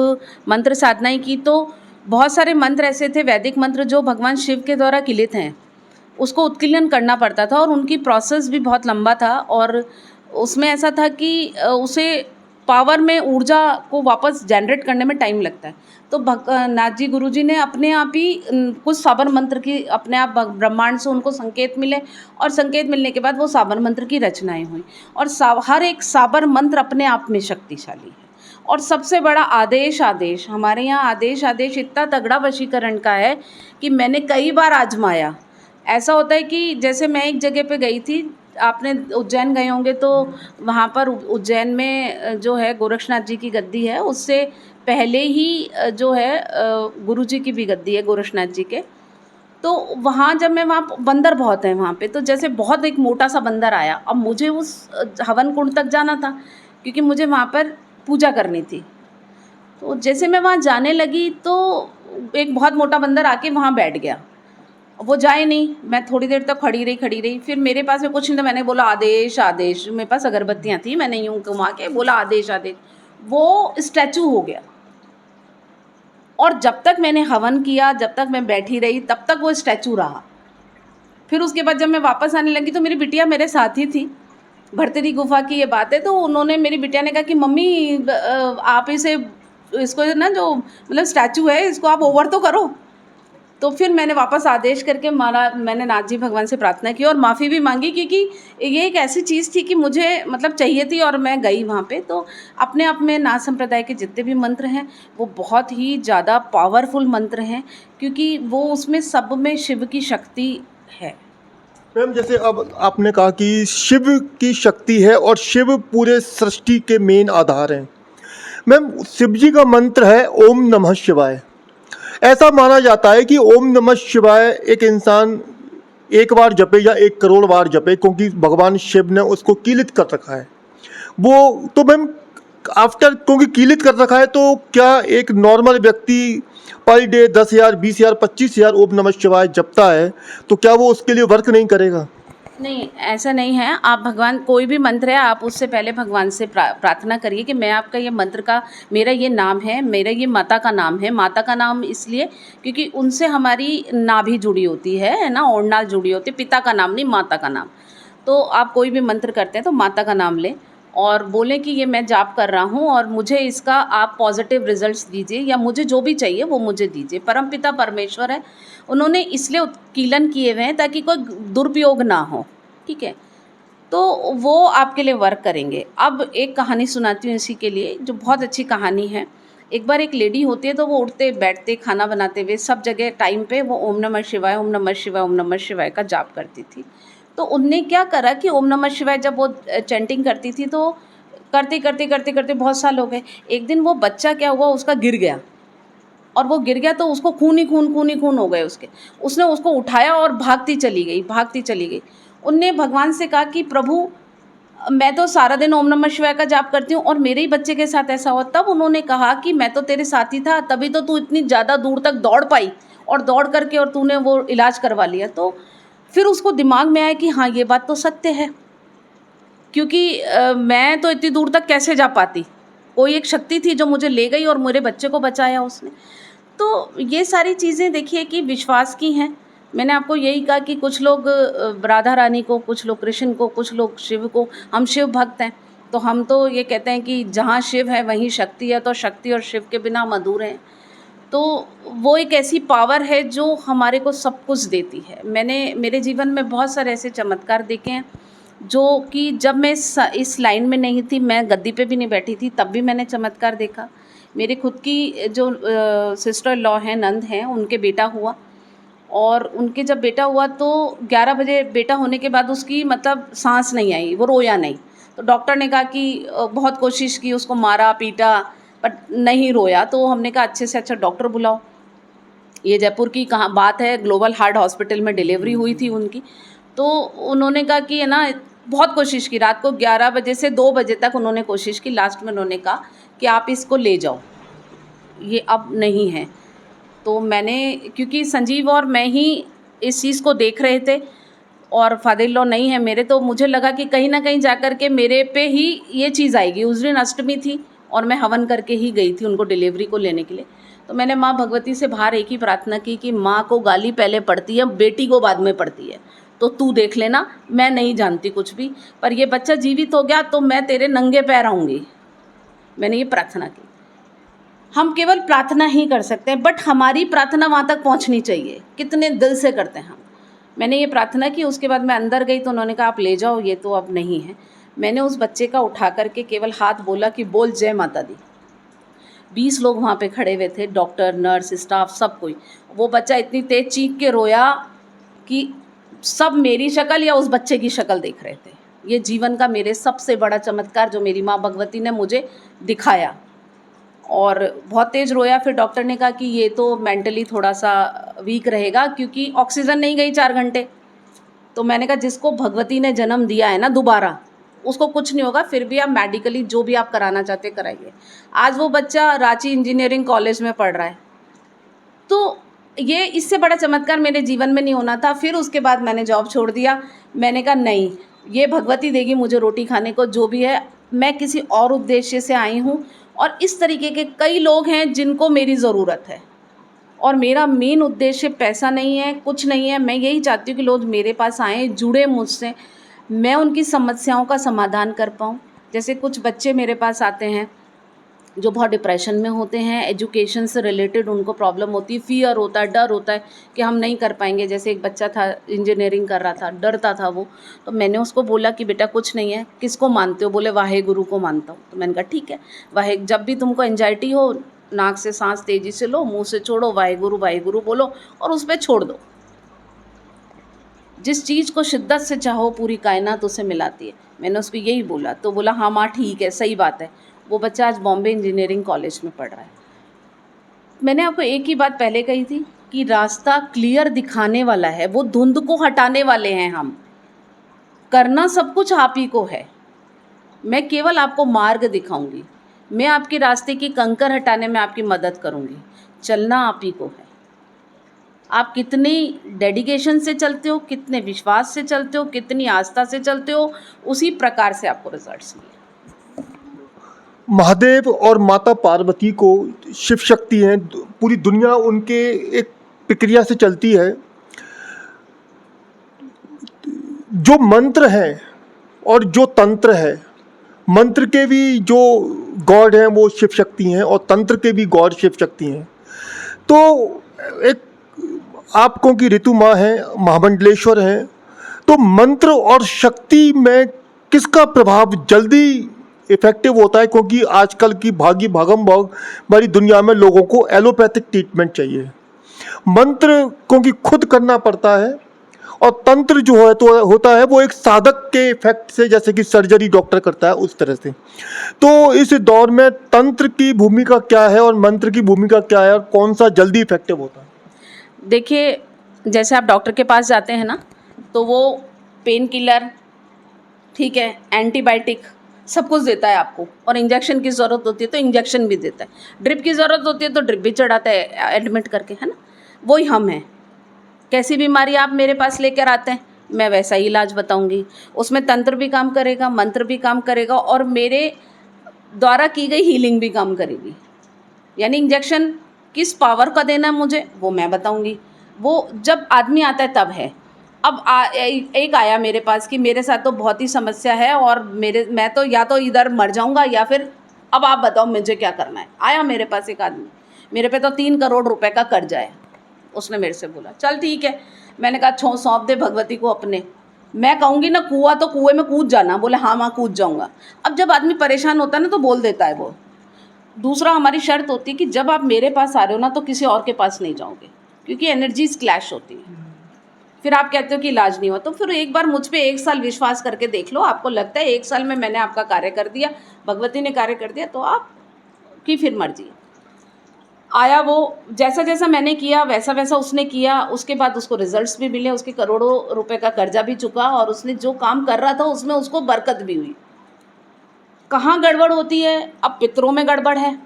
मंत्र साधनाएं की तो बहुत सारे मंत्र ऐसे थे, वैदिक मंत्र, जो भगवान शिव के द्वारा किलित हैं, उसको उत्कीर्णन करना पड़ता था, और उनकी प्रोसेस भी बहुत लंबा था। और उसमें ऐसा था कि उसे पावर में, ऊर्जा को वापस जनरेट करने में टाइम लगता है। तो नाथ जी गुरु जी ने अपने आप ही कुछ साबर मंत्र की, अपने आप ब्रह्मांड से उनको संकेत मिले, और संकेत मिलने के बाद वो साबर मंत्र की रचनाएं हुई। और हर एक साबर मंत्र अपने आप में शक्तिशाली है। और सबसे बड़ा आदेश हमारे यहाँ आदेश इतना तगड़ा वशीकरण का है कि मैंने कई बार आजमाया। ऐसा होता है कि जैसे मैं एक जगह पे गई थी, आपने उज्जैन गए होंगे तो वहाँ पर उज्जैन में जो है गोरक्षनाथ जी की गद्दी है, उससे पहले ही जो है गुरु जी की भी गद्दी है गोरक्षनाथ जी के। तो वहाँ जब मैं, वहाँ बंदर बहुत हैं वहाँ पे, तो जैसे बहुत एक मोटा सा बंदर आया। अब मुझे उस हवन कुंड तक जाना था क्योंकि मुझे वहाँ पर पूजा करनी थी। तो जैसे मैं वहाँ जाने लगी तो एक बहुत मोटा बंदर आके वहाँ बैठ गया। वो जाए नहीं, मैं थोड़ी देर तक खड़ी रही। फिर मेरे पास में कुछ नहीं था, मैंने बोला आदेश, मेरे पास अगरबत्तियाँ थी, मैंने यूँ घुमा के बोला आदेश। वो स्टैचू हो गया, और जब तक मैंने हवन किया, जब तक मैं बैठी रही, तब तक वो स्टैचू रहा। फिर उसके बाद जब मैं वापस आने लगी तो मेरी बिटिया मेरे साथ ही थी। भरतरी गुफा की ये बात है, तो उन्होंने, मेरी बिटिया ने कहा कि मम्मी आप इसको ना, जो मतलब स्टैचू है, इसको आप ओवर तो करो। तो फिर मैंने वापस आदेश करके मैंने नाथ जी भगवान से प्रार्थना की और माफ़ी भी मांगी, क्योंकि ये एक ऐसी चीज़ थी कि मुझे मतलब चाहिए थी, और मैं गई वहाँ पे। तो अपने आप में नाथ संप्रदाय के जितने भी मंत्र हैं वो बहुत ही ज़्यादा पावरफुल मंत्र हैं, क्योंकि वो उसमें सब में शिव की शक्ति है। मैम, जैसे अब आपने कहा कि शिव की शक्ति है और शिव पूरे सृष्टि के मेन आधार हैं। मैम, शिव जी का मंत्र है ओम नमः शिवाय। ऐसा माना जाता है कि ओम नमः शिवाय एक इंसान एक बार जपे या 1 करोड़ बार जपे, क्योंकि भगवान शिव ने उसको कीलित कर रखा है। वो तो मैम, आफ्टर क्योंकि कीलित कर रखा है, तो क्या एक नॉर्मल व्यक्ति पर डे 10,000, 20,000, 25,000 ओम नमः शिवाय जपता है, तो क्या वो उसके लिए वर्क नहीं करेगा? नहीं, ऐसा नहीं है। आप भगवान, कोई भी मंत्र है, आप उससे पहले भगवान से प्रार्थना करिए कि मैं आपका ये मंत्र का, मेरा ये नाम है, मेरा ये माता का नाम है। माता का नाम इसलिए क्योंकि उनसे हमारी नाभि जुड़ी होती है ना, ओढ़नाल जुड़ी होती है। पिता का नाम नहीं, माता का नाम। तो आप कोई भी मंत्र करते हैं तो माता का नाम लें और बोलें कि ये मैं जाप कर रहा हूँ और मुझे इसका आप पॉजिटिव रिजल्ट्स दीजिए, या मुझे जो भी चाहिए वो मुझे दीजिए। परमपिता परमेश्वर है, उन्होंने इसलिए उत्कीलन किए हुए हैं ताकि कोई दुरुपयोग ना हो, ठीक है। तो वो आपके लिए वर्क करेंगे। अब एक कहानी सुनाती हूँ इसी के लिए, जो बहुत अच्छी कहानी है। एक बार एक लेडी होती है, तो वो उठते बैठते खाना बनाते हुए सब जगह टाइम पे वो ओम नमः शिवाय, ओम नमः शिवाय, ओम नमः शिवाय का जाप करती थी। तो उनने क्या करा कि ओम नमः शिवाय जब वो चैंटिंग करती थी, तो करते बहुत साल हो गए। एक दिन वो बच्चा क्या हुआ, उसका गिर गया, और वो गिर गया तो उसको खून ही खून हो गए उसके। उसने उसको उठाया और भागती चली गई। उनने भगवान से कहा कि प्रभु, मैं तो सारा दिन ओम नमः शिवाय का जाप करती हूँ और मेरे ही बच्चे के साथ ऐसा हुआ। तब उन्होंने कहा कि मैं तो तेरे साथ ही था, तभी तो तू इतनी ज़्यादा दूर तक दौड़ पाई, और दौड़ करके और तूने वो इलाज करवा लिया। तो फिर उसको दिमाग में आया कि हाँ ये बात तो सत्य है, क्योंकि मैं तो इतनी दूर तक कैसे जा पाती, कोई एक शक्ति थी जो मुझे ले गई और मेरे बच्चे को बचाया उसने। तो ये सारी चीज़ें देखिए कि विश्वास की हैं। मैंने आपको यही कहा कि कुछ लोग राधा रानी को, कुछ लोग कृष्ण को, कुछ लोग शिव को, हम शिव भक्त हैं। तो हम तो ये कहते हैं कि जहाँ शिव है वहीं शक्ति है, तो शक्ति और शिव के बिना हम अधूरे हैं। तो वो एक ऐसी पावर है जो हमारे को सब कुछ देती है। मैंने मेरे जीवन में बहुत सारे ऐसे चमत्कार देखे हैं जो कि जब मैं इस लाइन में नहीं थी, मैं गद्दी पे भी नहीं बैठी थी, तब भी मैंने चमत्कार देखा। मेरी खुद की जो सिस्टर लॉ हैं, नंद हैं, उनके बेटा हुआ, और उनके जब बेटा हुआ तो 11 बजे बेटा होने के बाद उसकी मतलब सांस नहीं आई, वो रोया नहीं। तो डॉक्टर ने कहा कि बहुत कोशिश की, उसको मारा पीटा, बट नहीं रोया। तो हमने कहा अच्छे से अच्छा डॉक्टर बुलाओ। ये जयपुर की कहाँ बात है, ग्लोबल हार्ट हॉस्पिटल में डिलीवरी हुई थी उनकी। तो उन्होंने कहा कि है ना, बहुत कोशिश की, रात को 11 बजे से 2 बजे तक उन्होंने कोशिश की। लास्ट में उन्होंने कहा कि आप इसको ले जाओ, ये अब नहीं है। तो मैंने, क्योंकि संजीव और मैं ही इस चीज़ को देख रहे थे और फादर इन लॉ नहीं है मेरे, तो मुझे लगा कि कहीं ना कहीं जाकर के मेरे पे ही ये चीज़ आएगी। उस दिन अष्टमी थी और मैं हवन करके ही गई थी उनको डिलीवरी को लेने के लिए। तो मैंने माँ भगवती से बाहर एक ही प्रार्थना की कि माँ को गाली पहले पड़ती है, बेटी को बाद में पड़ती है, तो तू देख लेना, मैं नहीं जानती कुछ भी, पर ये बच्चा जीवित हो गया तो मैं तेरे नंगे पैर आऊँगी। मैंने ये प्रार्थना की। हम केवल प्रार्थना ही कर सकते हैं, बट हमारी प्रार्थना वहाँ तक पहुँचनी चाहिए, कितने दिल से करते हैं हम। मैंने ये प्रार्थना की, उसके बाद मैं अंदर गई तो उन्होंने कहा आप ले जाओ, ये तो अब नहीं है। मैंने उस बच्चे का उठा करके केवल हाथ बोला कि बोल जय माता दी। 20 लोग वहाँ पे खड़े हुए थे, डॉक्टर, नर्स, स्टाफ, सब कोई। वो बच्चा इतनी तेज चीख के रोया कि सब मेरी शक्ल या उस बच्चे की शक्ल देख रहे थे। ये जीवन का मेरे सबसे बड़ा चमत्कार जो मेरी माँ भगवती ने मुझे दिखाया। और बहुत तेज़ रोया। फिर डॉक्टर ने कहा कि ये तो मेंटली थोड़ा सा वीक रहेगा, क्योंकि ऑक्सीजन नहीं गई 4 घंटे। तो मैंने कहा जिसको भगवती ने जन्म दिया है ना दोबारा, उसको कुछ नहीं होगा, फिर भी आप मेडिकली जो भी आप कराना चाहते कराइए। आज वो बच्चा रांची इंजीनियरिंग कॉलेज में पढ़ रहा है। तो ये इससे बड़ा चमत्कार मेरे जीवन में नहीं होना था। फिर उसके बाद मैंने जॉब छोड़ दिया। मैंने कहा नहीं, ये भगवती देगी मुझे रोटी खाने को, जो भी है। मैं किसी और उद्देश्य से आई हूँ, और इस तरीके के कई लोग हैं जिनको मेरी ज़रूरत है, और मेरा मेन उद्देश्य पैसा नहीं है, कुछ नहीं है। मैं यही चाहती हूँ कि लोग मेरे पास आएँ, जुड़े मुझसे, मैं उनकी समस्याओं का समाधान कर पाऊँ। जैसे कुछ बच्चे मेरे पास आते हैं जो बहुत डिप्रेशन में होते हैं, एजुकेशन से रिलेटेड उनको प्रॉब्लम होती है, फ़ियर होता है, डर होता है कि हम नहीं कर पाएंगे। जैसे एक बच्चा था, इंजीनियरिंग कर रहा था, डरता था वो। तो मैंने उसको बोला कि बेटा कुछ नहीं है, किसको मानते हो? बोले वाहे गुरु को मानता हूँ। तो मैंने कहा ठीक है, वाहे, जब भी तुमको एंजाइटी हो, नाक से सांस तेज़ी से लो, मुँह से छोड़ो, वाहे गुरु बोलो और उस पर छोड़ दो। जिस चीज़ को शिद्दत से चाहो पूरी कायनात उसे मिलाती है। मैंने उसको यही बोला, तो बोला हाँ माँ ठीक है, सही बात है। वो बच्चा आज बॉम्बे इंजीनियरिंग कॉलेज में पढ़ रहा है। मैंने आपको एक ही बात पहले कही थी कि रास्ता क्लियर दिखाने वाला है, वो धुंध को हटाने वाले हैं हम। करना सब कुछ आप ही को है, मैं केवल आपको मार्ग दिखाऊंगी। मैं आपके रास्ते की कंकर हटाने में आपकी मदद करूंगी। चलना आप ही को है। आप कितनी डेडिकेशन से चलते हो, कितने विश्वास से चलते हो, कितनी आस्था से चलते हो, उसी प्रकार से आपको रिजल्ट्स मिले। महादेव और माता पार्वती को शिव शक्ति हैं, पूरी दुनिया उनके एक प्रक्रिया से चलती है। जो मंत्र है और जो तंत्र है, मंत्र के भी जो गॉड हैं वो शिव शक्ति हैं, और तंत्र के भी गॉड शिव शक्ति हैं। तो एक आपको की ऋतु माँ है, महामंडलेश्वर हैं, तो मंत्र और शक्ति में किसका प्रभाव जल्दी इफेक्टिव होता है? क्योंकि आजकल की भागी भागम भाग हमारी दुनिया में लोगों को एलोपैथिक ट्रीटमेंट चाहिए। मंत्र क्योंकि खुद करना पड़ता है, और तंत्र जो है तो होता है वो एक साधक के इफेक्ट से, जैसे कि सर्जरी डॉक्टर करता है उस तरह से। तो इस दौर में तंत्र की भूमिका क्या है और मंत्र की भूमिका क्या है, और कौन सा जल्दी इफेक्टिव होता है? देखिए, जैसे आप डॉक्टर के पास जाते हैं ना, तो वो पेन किलर, ठीक है, एंटीबायोटिक सब कुछ देता है आपको, और इंजेक्शन की ज़रूरत होती है तो इंजेक्शन भी देता है, ड्रिप की ज़रूरत होती है तो ड्रिप भी चढ़ाता है एडमिट करके, है ना। वही हम हैं। कैसी बीमारी आप मेरे पास लेकर आते हैं, मैं वैसा ही इलाज बताऊंगी। उसमें तंत्र भी काम करेगा, मंत्र भी काम करेगा और मेरे द्वारा की गई हीलिंग भी काम करेगी। यानी इंजेक्शन किस पावर का देना है मुझे, वो मैं बताऊंगी। वो जब आदमी आता है तब है। अब एक आया मेरे पास कि मेरे साथ तो बहुत ही समस्या है और मैं तो या तो इधर मर जाऊंगा या फिर अब आप बताओ मुझे क्या करना है। आया मेरे पास एक आदमी, मेरे पे तो 3 करोड़ रुपए का कर्जा है। उसने मेरे से बोला चल ठीक है। मैंने कहा सौंप दे भगवती को अपने। मैं कहूँगी ना कुआं तो कुएं में कूद जाना। बोले हाँ माँ कूद जाऊँगा। अब जब आदमी परेशान होता है ना तो बोल देता है वो। दूसरा हमारी शर्त होती है कि जब आप मेरे पास आ रहे हो ना तो किसी और के पास नहीं जाओगे, क्योंकि एनर्जीज क्लैश होती है। फिर आप कहते हो कि इलाज नहीं हुआ, तो फिर एक बार मुझ पे 1 साल विश्वास करके देख लो। आपको लगता है 1 साल में मैंने आपका कार्य कर दिया, भगवती ने कार्य कर दिया, तो आपकी फिर मर्जी है। आया वो, जैसा जैसा मैंने किया वैसा वैसा उसने किया। उसके बाद उसको रिजल्ट्स भी मिले, उसके करोड़ों रुपए का कर्जा भी चुका और उसने जो काम कर रहा था उसमें उसको बरकत भी हुई। कहाँ गड़बड़ होती है? अब पितरों में गड़बड़ है,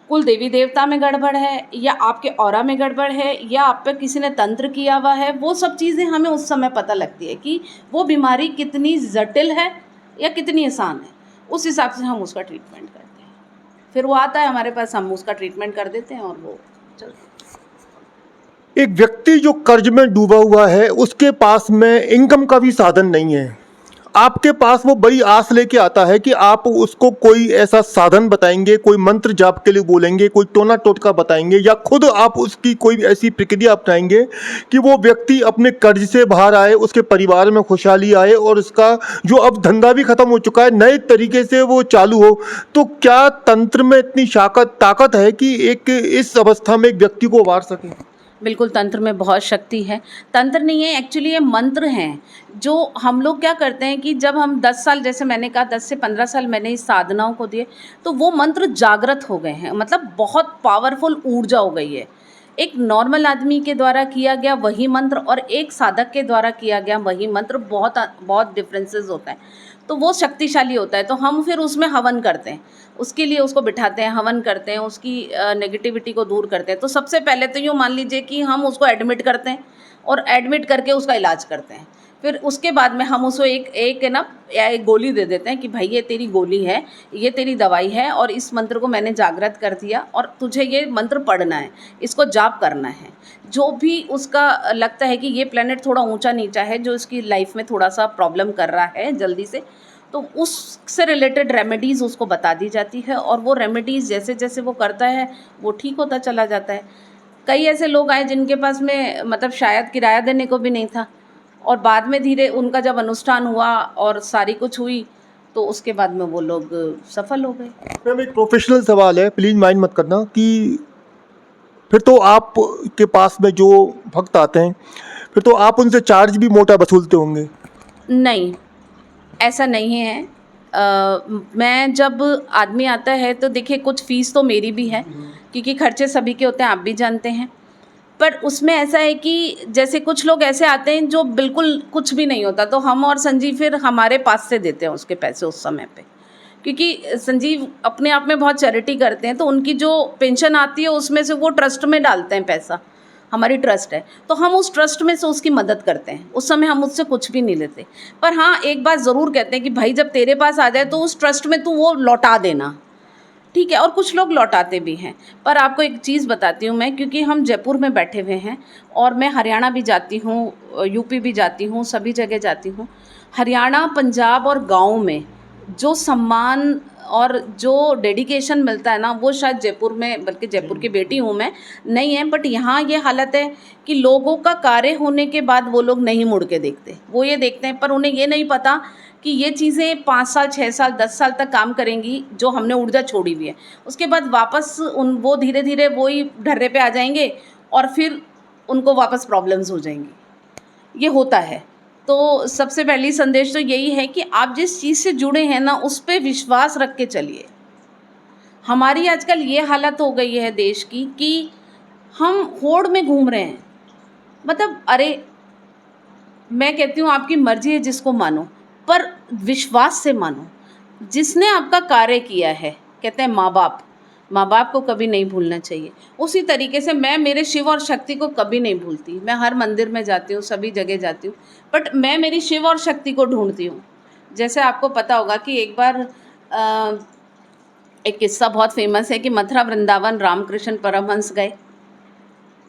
कुल देवी देवता में गड़बड़ है, या आपके ऑरा में गड़बड़ है, या आप पे किसी ने तंत्र किया हुआ है। वो सब चीज़ें हमें उस समय पता लगती है कि वो बीमारी कितनी जटिल है या कितनी आसान है। उस हिसाब से हम उसका ट्रीटमेंट करते हैं। फिर वो आता है हमारे पास, हम उसका ट्रीटमेंट कर देते हैं और वो चलता है। एक व्यक्ति जो कर्ज में डूबा हुआ है, उसके पास में इनकम का भी साधन नहीं है, आपके पास वो बड़ी आस लेके आता है कि आप उसको कोई ऐसा साधन बताएंगे, कोई मंत्र जाप के लिए बोलेंगे, कोई टोना टोटका बताएंगे, या खुद आप उसकी कोई ऐसी प्रक्रिया अपनाएंगे कि वो व्यक्ति अपने कर्ज से बाहर आए, उसके परिवार में खुशहाली आए और उसका जो अब धंधा भी खत्म हो चुका है नए तरीके से वो चालू हो। तो क्या तंत्र में इतनी ताकत है कि एक इस अवस्था में एक व्यक्ति को उबार सके? बिल्कुल, तंत्र में बहुत शक्ति है। तंत्र नहीं है, एक्चुअली ये मंत्र हैं। जो हम लोग क्या करते हैं कि जब हम 10 साल, जैसे मैंने कहा 10 से 15 साल मैंने इस साधनाओं को दिए, तो वो मंत्र जागृत हो गए हैं। मतलब बहुत पावरफुल ऊर्जा हो गई है। एक नॉर्मल आदमी के द्वारा किया गया वही मंत्र और एक साधक के द्वारा किया गया वही मंत्र, बहुत बहुत डिफरेंसेस होता है। तो वो शक्तिशाली होता है। तो हम फिर उसमें हवन करते हैं, उसके लिए उसको बिठाते हैं, हवन करते हैं, उसकी नेगेटिविटी को दूर करते हैं। तो सबसे पहले तो यूँ मान लीजिए कि हम उसको एडमिट करते हैं और एडमिट करके उसका इलाज करते हैं। फिर उसके बाद में हम उसको एक गोली दे देते हैं कि भाई ये तेरी गोली है, ये तेरी दवाई है और इस मंत्र को मैंने जागृत कर दिया और तुझे ये मंत्र पढ़ना है, इसको जाप करना है। जो भी उसका लगता है कि ये प्लेनेट थोड़ा ऊंचा नीचा है, जो इसकी लाइफ में थोड़ा सा प्रॉब्लम कर रहा है जल्दी से, तो उससे रिलेटेड रेमेडीज़ उसको बता दी जाती है और वो रेमेडीज़ जैसे जैसे वो करता है वो ठीक होता चला जाता है। कई ऐसे लोग आए जिनके पास में मतलब शायद किराया देने को भी नहीं था और बाद में धीरे उनका जब अनुष्ठान हुआ और सारी कुछ हुई तो उसके बाद में वो लोग सफल हो गए। मैम एक प्रोफेशनल सवाल है, प्लीज़ माइंड मत करना, कि फिर तो आप के पास में जो भक्त आते हैं फिर तो आप उनसे चार्ज भी मोटा वसूलते होंगे? नहीं, ऐसा नहीं है। मैं जब आदमी आता है तो देखिए कुछ फ़ीस तो मेरी भी है, क्योंकि खर्चे सभी के होते हैं, आप भी जानते हैं। पर उसमें ऐसा है कि जैसे कुछ लोग ऐसे आते हैं जो बिल्कुल कुछ भी नहीं होता, तो हम और संजीव फिर हमारे पास से देते हैं उसके पैसे उस समय पे, क्योंकि संजीव अपने आप में बहुत चैरिटी करते हैं। तो उनकी जो पेंशन आती है उसमें से वो ट्रस्ट में डालते हैं पैसा, हमारी ट्रस्ट है, तो हम उस ट्रस्ट में से उसकी मदद करते हैं। उस समय हम उससे कुछ भी नहीं लेते। पर हाँ, एक बात ज़रूर कहते हैं कि भाई जब तेरे पास आ जाए तो उस ट्रस्ट में तू वो लौटा देना, ठीक है। और कुछ लोग लौटाते भी हैं। पर आपको एक चीज़ बताती हूँ मैं, क्योंकि हम जयपुर में बैठे हुए हैं और मैं हरियाणा भी जाती हूँ, यूपी भी जाती हूँ, सभी जगह जाती हूँ। हरियाणा, पंजाब और गाँव में जो सम्मान और जो डेडिकेशन मिलता है ना, वो शायद जयपुर में, बल्कि जयपुर की बेटी हूँ मैं, नहीं है। बट यहाँ ये हालत है कि लोगों का कार्य होने के बाद वो लोग नहीं मुड़ के देखते, वो ये देखते हैं, पर उन्हें ये नहीं पता कि ये चीज़ें 5 साल, 6 साल, 10 साल तक काम करेंगी, जो हमने ऊर्जा छोड़ी हुई है। उसके बाद वापस वो धीरे धीरे वही ढर्रे पे आ जाएंगे और फिर उनको वापस प्रॉब्लम्स हो जाएंगी। ये होता है। तो सबसे पहली संदेश तो यही है कि आप जिस चीज़ से जुड़े हैं ना, उस पे विश्वास रख के चलिए। हमारी आजकल ये हालत हो गई है देश की कि हम होड़ में घूम रहे हैं। मतलब अरे, मैं कहती हूँ आपकी मर्जी है जिसको मानो, पर विश्वास से मानो। जिसने आपका कार्य किया है, कहते हैं माँ बाप, माँ बाप को कभी नहीं भूलना चाहिए। उसी तरीके से मैं मेरे शिव और शक्ति को कभी नहीं भूलती। मैं हर मंदिर में जाती हूँ, सभी जगह जाती हूँ, बट मैं मेरी शिव और शक्ति को ढूंढती हूँ। जैसे आपको पता होगा कि एक बार एक किस्सा बहुत फेमस है कि मथुरा वृंदावन रामकृष्ण परमहंस गए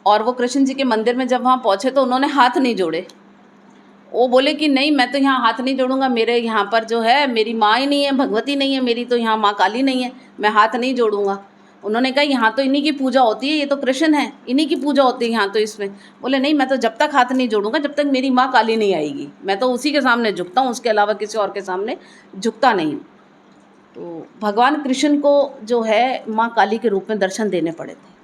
और वो कृष्ण जी के मंदिर में जब वहाँ पहुँचे तो उन्होंने हाथ नहीं जोड़े। वो बोले कि नहीं, मैं तो यहाँ हाथ नहीं जोड़ूंगा, मेरे यहाँ पर जो है मेरी माँ ही नहीं है, भगवती नहीं है, मेरी तो यहाँ माँ काली नहीं है, मैं हाथ नहीं जोड़ूंगा। उन्होंने कहा यहाँ तो इन्हीं की पूजा होती है, ये तो कृष्ण है, इन्हीं की पूजा होती है यहाँ तो इसमें। बोले नहीं, मैं तो जब तक हाथ नहीं जोड़ूंगा जब तक मेरी माँ काली नहीं आएगी, मैं तो उसी के सामने झुकता हूँ, उसके अलावा किसी और के सामने झुकता नहीं हूँ। तो भगवान कृष्ण को जो है माँ काली के रूप में दर्शन देने पड़े थे।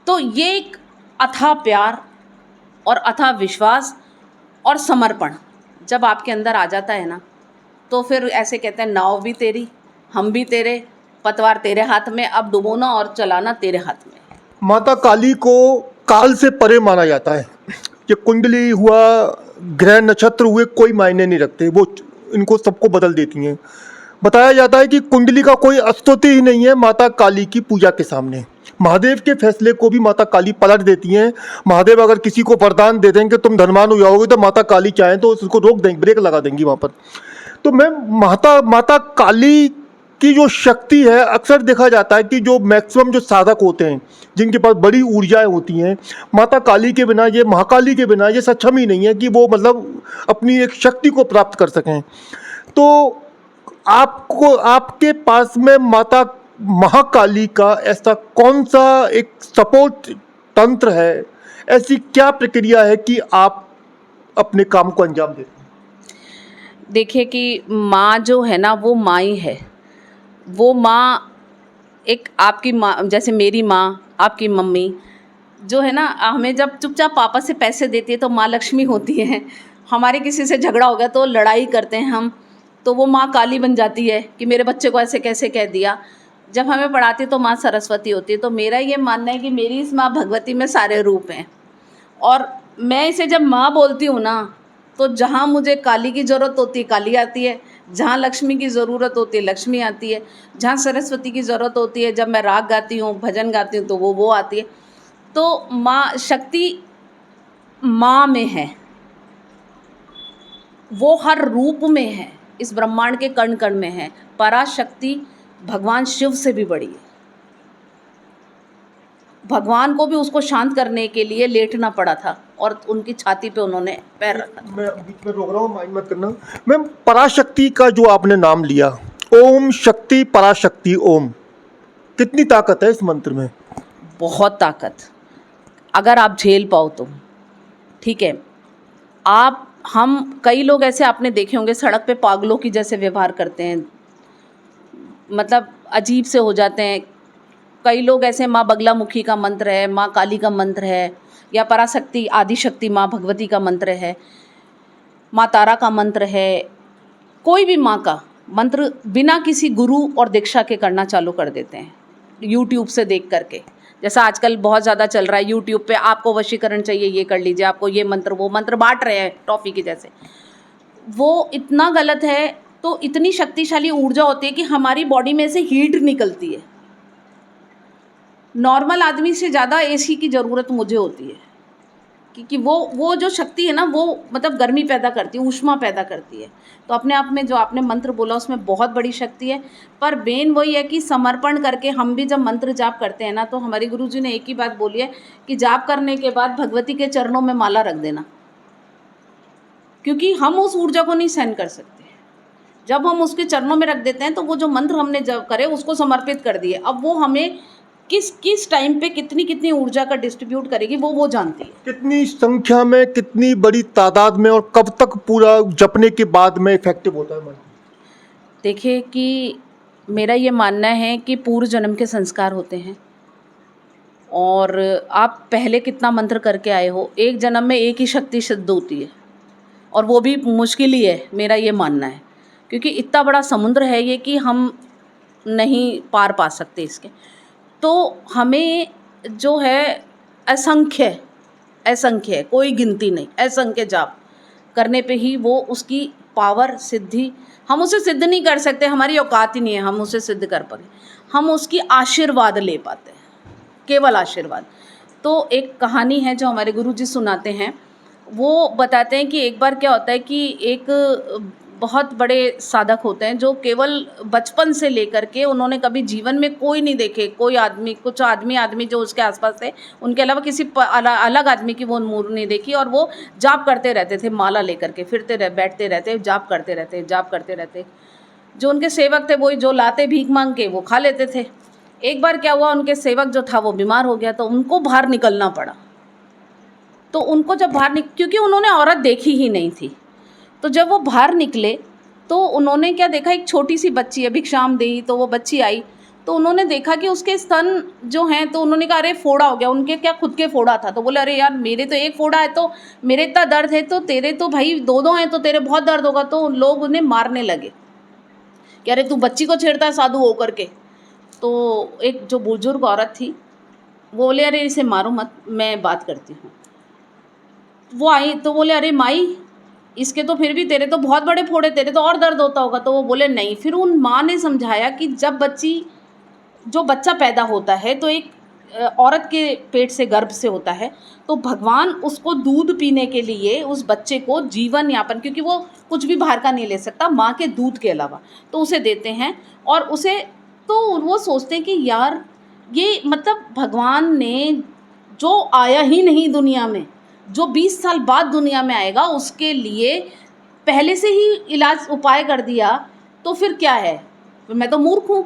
तो ये एक अथाह प्यार और अथाह विश्वास और समर्पण जब आपके अंदर आ जाता है ना, तो फिर ऐसे कहते हैं नाव भी तेरी, हम भी तेरे, पतवार तेरे हाथ में, अब डुबोना और चलाना तेरे हाथ में। माता काली को काल से परे माना जाता है। ये कुंडली हुआ, ग्रह नक्षत्र हुए, कोई मायने नहीं रखते, वो इनको सबको बदल देती हैं। बताया जाता है कि कुंडली का कोई अस्तित्व ही नहीं है माता काली की पूजा के सामने। महादेव के फैसले को भी माता काली पलट देती हैं। महादेव अगर किसी को वरदान दे देंगे तुम धनवान हो जाओगे, तो माता काली चाहें तो उसको रोक देंगे, ब्रेक लगा देंगी वहाँ पर। तो मैं माता काली की जो शक्ति है, अक्सर देखा जाता है कि जो मैक्सिमम जो साधक होते हैं जिनके पास बड़ी ऊर्जाएं होती हैं, माता काली के बिना, ये महाकाली के बिना ये सक्षम ही नहीं है कि वो मतलब अपनी एक शक्ति को प्राप्त कर सकें। तो आपको, आपके पास में माता महाकाली का ऐसा कौन सा एक सपोर्ट तंत्र है, ऐसी क्या प्रक्रिया है कि आप अपने काम को अंजाम देते हैं? देखिए कि माँ जो है ना, वो माँ ही है। वो माँ एक आपकी माँ, जैसे मेरी माँ, आपकी मम्मी जो है ना, हमें जब चुपचाप पापा से पैसे देती है तो माँ लक्ष्मी होती है। हमारे किसी से झगड़ा हो गया तो लड़ाई करते हैं हम, तो वो माँ काली बन जाती है कि मेरे बच्चे को ऐसे कैसे कह दिया। जब हमें पढ़ाती है तो माँ सरस्वती होती है। तो मेरा ये मानना है कि मेरी इस माँ भगवती में सारे रूप हैं, और मैं इसे जब माँ बोलती हूँ ना, तो जहाँ मुझे काली की ज़रूरत होती है काली आती है, जहाँ लक्ष्मी की ज़रूरत होती है लक्ष्मी आती है, जहाँ सरस्वती की ज़रूरत होती है, जब मैं राग गाती हूँ, भजन गाती हूँ, तो वो आती है। तो माँ शक्ति माँ में है, वो हर रूप में है, इस ब्रह्मांड के कण कण में है। पराशक्ति भगवान शिव से भी बड़ी है। भगवान को भी उसको शांत करने के लिए लेटना पड़ा था और उनकी छाती पे उन्होंने पैर रखा था। मैं बीच में रोक रहा हूँ, माइंड मत करना। मैम, पराशक्ति का जो आपने नाम लिया, ओम शक्ति पराशक्ति ओम, कितनी ताकत है इस मंत्र में? बहुत ताकत, अगर आप झेल पाओ तो ठीक है। हम कई लोग ऐसे आपने देखे होंगे सड़क पे पागलों की जैसे व्यवहार करते हैं, मतलब अजीब से हो जाते हैं। कई लोग ऐसे, माँ बगलामुखी का मंत्र है, माँ काली का मंत्र है, या पराशक्ति आदिशक्ति माँ भगवती का मंत्र है, माँ तारा का मंत्र है, कोई भी माँ का मंत्र बिना किसी गुरु और दीक्षा के करना चालू कर देते हैं यूट्यूब से देख करके। जैसा आजकल बहुत ज़्यादा चल रहा है यूट्यूब पे, आपको वशीकरण चाहिए ये कर लीजिए, आपको ये मंत्र वो मंत्र बांट रहे हैं टॉफ़ी की जैसे। वो इतना गलत है। तो इतनी शक्तिशाली ऊर्जा होती है कि हमारी बॉडी में से हीट निकलती है। नॉर्मल आदमी से ज़्यादा एसी की ज़रूरत मुझे होती है, क्योंकि वो जो शक्ति है ना, वो मतलब गर्मी पैदा करती है, ऊष्मा पैदा करती है। तो अपने आप में जो आपने मंत्र बोला उसमें बहुत बड़ी शक्ति है। पर मेन वही है कि समर्पण करके हम भी जब मंत्र जाप करते हैं ना, तो हमारे गुरुजी ने एक ही बात बोली है कि जाप करने के बाद भगवती के चरणों में माला रख देना, क्योंकि हम उस ऊर्जा को नहीं सहन कर सकते। जब हम उसके चरणों में रख देते हैं तो वो जो मंत्र हमने जब करे उसको समर्पित कर दिए, अब वो हमें किस टाइम पे कितनी ऊर्जा का डिस्ट्रीब्यूट करेगी वो जानती है। कितनी संख्या में, कितनी बड़ी तादाद में, और कब तक पूरा जपने के बाद में इफेक्टिव होता है मंत्र? देखिए कि मेरा ये मानना है कि पूर्व जन्म के संस्कार होते हैं, और आप पहले कितना मंत्र करके आए हो, एक जन्म में एक ही शक्ति सिद्ध होती है, और वो भी मुश्किल ही है, मेरा ये मानना है। क्योंकि इतना बड़ा समुद्र है ये कि हम नहीं पार पा सकते इसके। तो हमें जो है असंख्य, कोई गिनती नहीं, असंख्य जाप करने पे ही वो उसकी पावर सिद्धि हम उसे सिद्ध नहीं कर सकते, हमारी औकात ही नहीं है हम उसे सिद्ध कर पाए, हम उसकी आशीर्वाद ले पाते हैं, केवल आशीर्वाद। तो एक कहानी है जो हमारे गुरुजी सुनाते हैं, वो बताते हैं कि एक बार क्या होता है कि एक बहुत बड़े साधक होते हैं जो केवल बचपन से लेकर के उन्होंने कभी जीवन में कोई नहीं देखे, कोई आदमी, कुछ आदमी जो उसके आसपास थे उनके अलावा किसी अलग आदमी की वो नूर नहीं देखी, और वो जाप करते रहते थे, माला लेकर के बैठते रहते, जाप करते रहते। जो उनके सेवक थे वही जो लाते भीख मांग के वो खा लेते थे। एक बार क्या हुआ, उनके सेवक जो था वो बीमार हो गया, तो उनको बाहर निकलना पड़ा। तो उनको जब क्योंकि उन्होंने औरत देखी ही नहीं थी, तो जब वो बाहर निकले तो उन्होंने क्या देखा, एक छोटी सी बच्ची है, भिक्षाम देही, तो वो बच्ची आई तो उन्होंने देखा कि उसके स्तन जो हैं, तो उन्होंने कहा अरे फोड़ा हो गया, उनके क्या खुद के फोड़ा था, तो बोले अरे यार मेरे तो एक फोड़ा है, तो मेरे इतना दर्द है, तो तेरे तो भाई दो हैं, तो तेरे बहुत दर्द होगा। तो लोग उन्हें मारने लगे कि अरे तू बच्ची को छेड़ता है साधु होकर के। तो एक जो बुजुर्ग औरत थी वो बोले अरे इसे मारो मत, मैं बात करती हूँ। वो आई तो बोले अरे माई, इसके तो फिर भी तेरे तो बहुत बड़े फोड़े, तेरे तो और दर्द होता होगा। तो वो बोले नहीं। फिर उन माँ ने समझाया कि जब जो बच्चा पैदा होता है तो एक औरत के पेट से, गर्भ से होता है, तो भगवान उसको दूध पीने के लिए उस बच्चे को जीवन यापन, क्योंकि वो कुछ भी बाहर का नहीं ले सकता माँ के दूध के अलावा, तो उसे देते हैं। और उसे तो वो सोचते हैं कि यार ये मतलब भगवान ने जो आया ही नहीं दुनिया में, जो 20 साल बाद दुनिया में आएगा, उसके लिए पहले से ही इलाज उपाय कर दिया, तो फिर क्या है, मैं तो मूर्ख हूँ।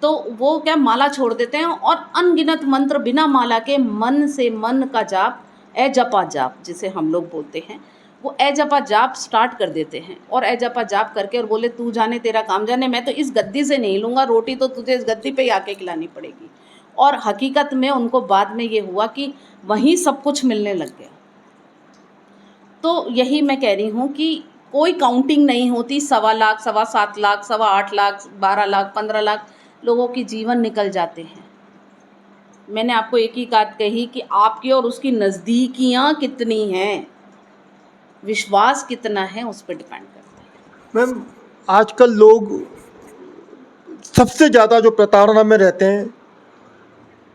तो वो क्या माला छोड़ देते हैं और अनगिनत मंत्र बिना माला के मन से मन का जाप, ए जपा जाप जिसे हम लोग बोलते हैं, वो ए जपा जाप स्टार्ट कर देते हैं। और ए जपा जाप करके और बोले तू जाने तेरा काम जाने, मैं तो इस गद्दी से नहीं लूँगा रोटी, तो तुझे इस गद्दी पे ही आके खिलानी पड़ेगी। और हकीकत में उनको बाद में ये हुआ कि वहीं सब कुछ मिलने लग गया। तो यही मैं कह रही हूँ कि कोई काउंटिंग नहीं होती, 1.25 लाख, 7.25 लाख, 8.25 लाख, 12 लाख, 15 लाख लोगों की जीवन निकल जाते हैं। मैंने आपको एक ही बात कही कि आपकी और उसकी नज़दीकियाँ कितनी हैं, विश्वास कितना है, उस पर डिपेंड करता है। मैम, आजकल लोग सबसे ज़्यादा जो प्रताड़ना में रहते हैं,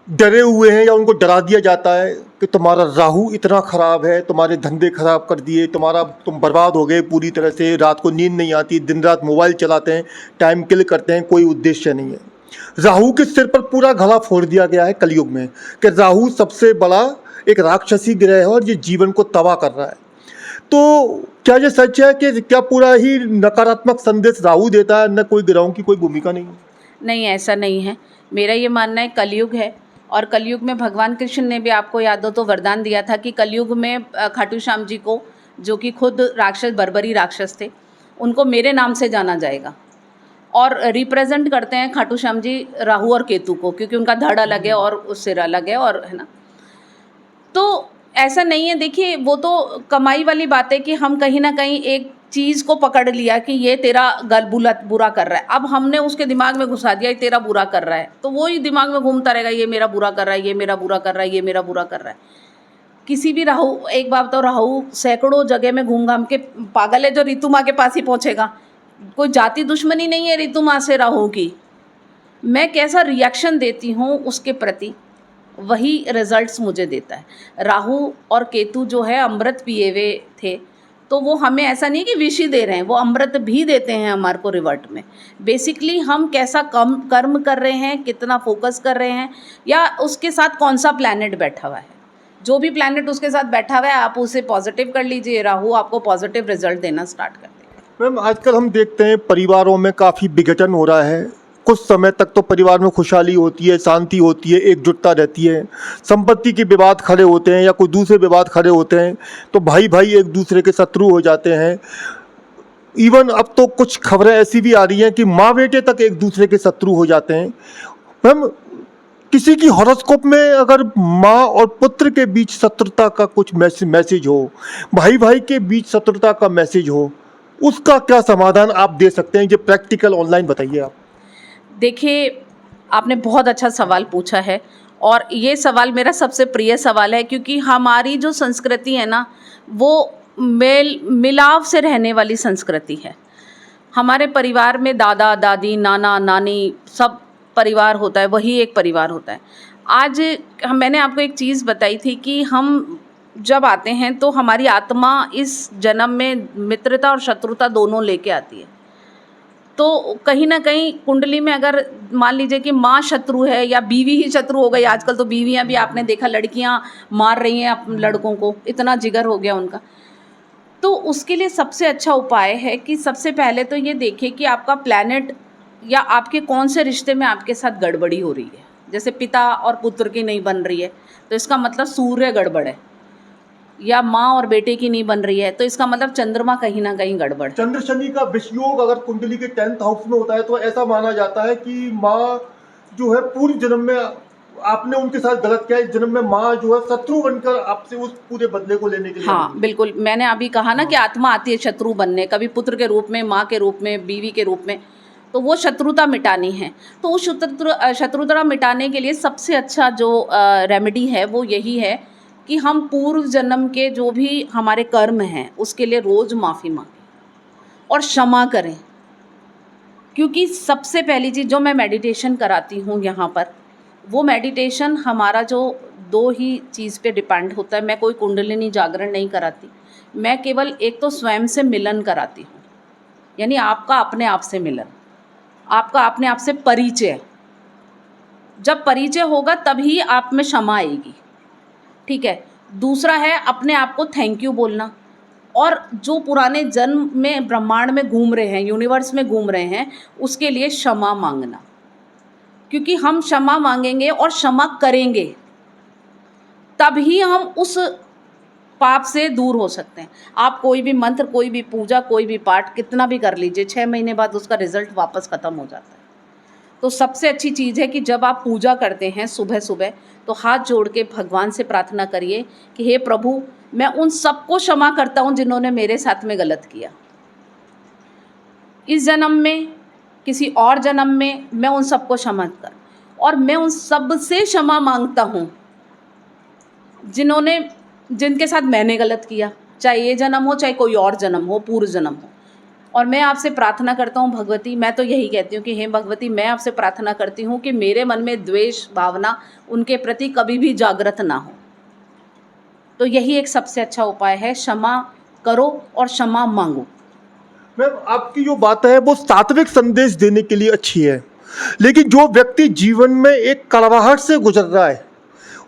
डरे हुए हैं या उनको डरा दिया जाता है कि तुम्हारा राहु इतना ख़राब है, तुम्हारे धंधे ख़राब कर दिए, तुम बर्बाद हो गए पूरी तरह से, रात को नींद नहीं आती, दिन रात मोबाइल चलाते हैं, टाइम किल करते हैं, कोई उद्देश्य नहीं है। राहु के सिर पर पूरा गला फोड़ दिया गया है कलयुग में कि राहु सबसे बड़ा एक राक्षसी ग्रह है और ये जीवन को तबाह कर रहा है। तो क्या ये सच है कि क्या पूरा ही नकारात्मक संदेश राहु देता है, न कोई ग्रहों की कोई भूमिका नहीं है? नहीं, ऐसा नहीं है। मेरा ये मानना है कलयुग है, और कलयुग में भगवान कृष्ण ने भी, आपको याद हो तो, वरदान दिया था कि कलयुग में खाटू श्याम जी को, जो कि खुद राक्षस, बर्बरी राक्षस थे, उनको मेरे नाम से जाना जाएगा। और रिप्रेजेंट करते हैं खाटू श्याम जी राहु और केतु को, क्योंकि उनका धड़ अलग है और सिर अलग है, और है ना। तो ऐसा नहीं है, देखिए वो तो कमाई वाली बात है कि हम कहीं ना कहीं एक चीज़ को पकड़ लिया कि ये तेरा बुरा कर रहा है, अब हमने उसके दिमाग में घुसा दिया ये तेरा बुरा कर रहा है, तो वो ही दिमाग में घूमता रहेगा, ये मेरा बुरा कर रहा है, ये मेरा बुरा कर रहा है, ये मेरा बुरा कर रहा है। किसी भी राहु, एक बात तो, राहु सैकड़ों जगह में घूम घाम के पागल है, जो ऋतु माँ के पास ही पहुँचेगा। कोई जाति दुश्मनी नहीं है ऋतु माँ से राहु की। मैं कैसा रिएक्शन देती हूँ उसके प्रति, वही रिजल्ट्स मुझे देता है। राहु और केतु जो है अमृत पिए हुए थे, तो वो हमें ऐसा नहीं कि विष ही दे रहे हैं, वो अमृत भी देते हैं हमारे को रिवर्ट में। बेसिकली हम कैसा कर्म कर रहे हैं, कितना फोकस कर रहे हैं, या उसके साथ कौन सा प्लैनेट बैठा हुआ है। जो भी प्लैनेट उसके साथ बैठा हुआ है, आप उसे पॉजिटिव कर लीजिए, राहु आपको पॉजिटिव रिजल्ट देना स्टार्ट कर देगा। मैम, आजकल हम देखते हैं परिवारों में काफ़ी विघटन हो रहा है। कुछ समय तक तो परिवार में खुशहाली होती है, शांति होती है, एकजुटता रहती है। संपत्ति के विवाद खड़े होते हैं या कोई दूसरे विवाद खड़े होते हैं तो भाई भाई एक दूसरे के शत्रु हो जाते हैं। इवन अब तो कुछ खबरें ऐसी भी आ रही हैं कि माँ बेटे तक एक दूसरे के शत्रु हो जाते हैं। मैम, किसी की हॉरोस्कोप में अगर माँ और पुत्र के बीच शत्रुता का कुछ मैसेज हो, भाई भाई के बीच शत्रुता का मैसेज हो, उसका क्या समाधान आप दे सकते हैं? ये प्रैक्टिकल ऑनलाइन बताइए आप। देखिए, आपने बहुत अच्छा सवाल पूछा है, और ये सवाल मेरा सबसे प्रिय सवाल है, क्योंकि हमारी जो संस्कृति है ना, वो मेल मिलाव से रहने वाली संस्कृति है। हमारे परिवार में दादा दादी नाना नानी सब परिवार होता है, वही एक परिवार होता है। आज मैंने आपको एक चीज़ बताई थी कि हम जब आते हैं तो हमारी आत्मा इस जन्म में मित्रता और शत्रुता दोनों लेके आती है। तो कहीं ना कहीं कुंडली में अगर मान लीजिए कि माँ शत्रु है या बीवी ही शत्रु हो गई, आजकल तो बीवियाँ भी आपने देखा लड़कियाँ मार रही हैं अपने लड़कों को, इतना जिगर हो गया उनका। तो उसके लिए सबसे अच्छा उपाय है कि सबसे पहले तो ये देखिए कि आपका प्लैनेट या आपके कौन से रिश्ते में आपके साथ गड़बड़ी हो रही है। जैसे पिता और पुत्र की नहीं बन रही है तो इसका मतलब सूर्य गड़बड़ है, या माँ और बेटे की नहीं बन रही है तो इसका मतलब चंद्रमा कहीं ना कहीं गड़बड़ है। चंद्र शनि का विषयोग अगर कुंडली के 10th हाउस में होता है तो ऐसा माना जाता है कि माँ जो है पूर्व जन्म में आपने उनके साथ गलत किया, इस जन्म में माँ जो है शत्रु बनकर आपसे उस पूरे बदले को लेने के लिए हाँ बिल्कुल, मैंने अभी कहा ना कि आत्मा आती है शत्रु बनने, कभी पुत्र के रूप में, माँ के रूप में, बीवी के रूप में, तो वो शत्रुता मिटानी है। तो उस शत्रुता मिटाने के लिए सबसे अच्छा जो रेमेडी है वो यही है कि हम पूर्व जन्म के जो भी हमारे कर्म हैं उसके लिए रोज़ माफ़ी मांगें और क्षमा करें। क्योंकि सबसे पहली चीज़ जो मैं मेडिटेशन कराती हूँ यहाँ पर, वो मेडिटेशन हमारा जो दो ही चीज़ पे डिपेंड होता है। मैं कोई कुंडलिनी जागरण नहीं कराती, मैं केवल एक तो स्वयं से मिलन कराती हूँ, यानी आपका अपने आप से मिलन, आपका अपने आप से परिचय। जब परिचय होगा तभी आप में क्षमा आएगी, ठीक है। दूसरा है अपने आप को थैंक यू बोलना, और जो पुराने जन्म में ब्रह्मांड में घूम रहे हैं, यूनिवर्स में घूम रहे हैं, उसके लिए क्षमा मांगना। क्योंकि हम क्षमा मांगेंगे और क्षमा करेंगे तभी हम उस पाप से दूर हो सकते हैं। आप कोई भी मंत्र, कोई भी पूजा, कोई भी पाठ कितना भी कर लीजिए, 6 महीने बाद उसका रिजल्ट वापस ख़त्म हो जाता है। तो सबसे अच्छी चीज़ है कि जब आप पूजा करते हैं सुबह सुबह तो हाथ जोड़ के भगवान से प्रार्थना करिए कि हे प्रभु, मैं उन सबको क्षमा करता हूँ जिन्होंने मेरे साथ में गलत किया। इस जन्म में, किसी और जन्म में मैं उन सबको क्षमा कर, और मैं उन सब से क्षमा मांगता हूँ जिनके साथ मैंने गलत किया, चाहे ये जन्म हो चाहे कोई और जन्म हो, पूर्व जन्म हो। और मैं आपसे प्रार्थना करता हूँ भगवती, मैं तो यही कहती हूँ कि हे भगवती, मैं आपसे प्रार्थना करती हूँ कि मेरे मन में द्वेष भावना उनके प्रति कभी भी जागृत ना हो। तो यही एक सबसे अच्छा उपाय है, क्षमा करो और क्षमा मांगो। मैम आपकी जो बात है वो सात्विक संदेश देने के लिए अच्छी है, लेकिन जो व्यक्ति जीवन में एक कड़वाहट से गुजर रहा है,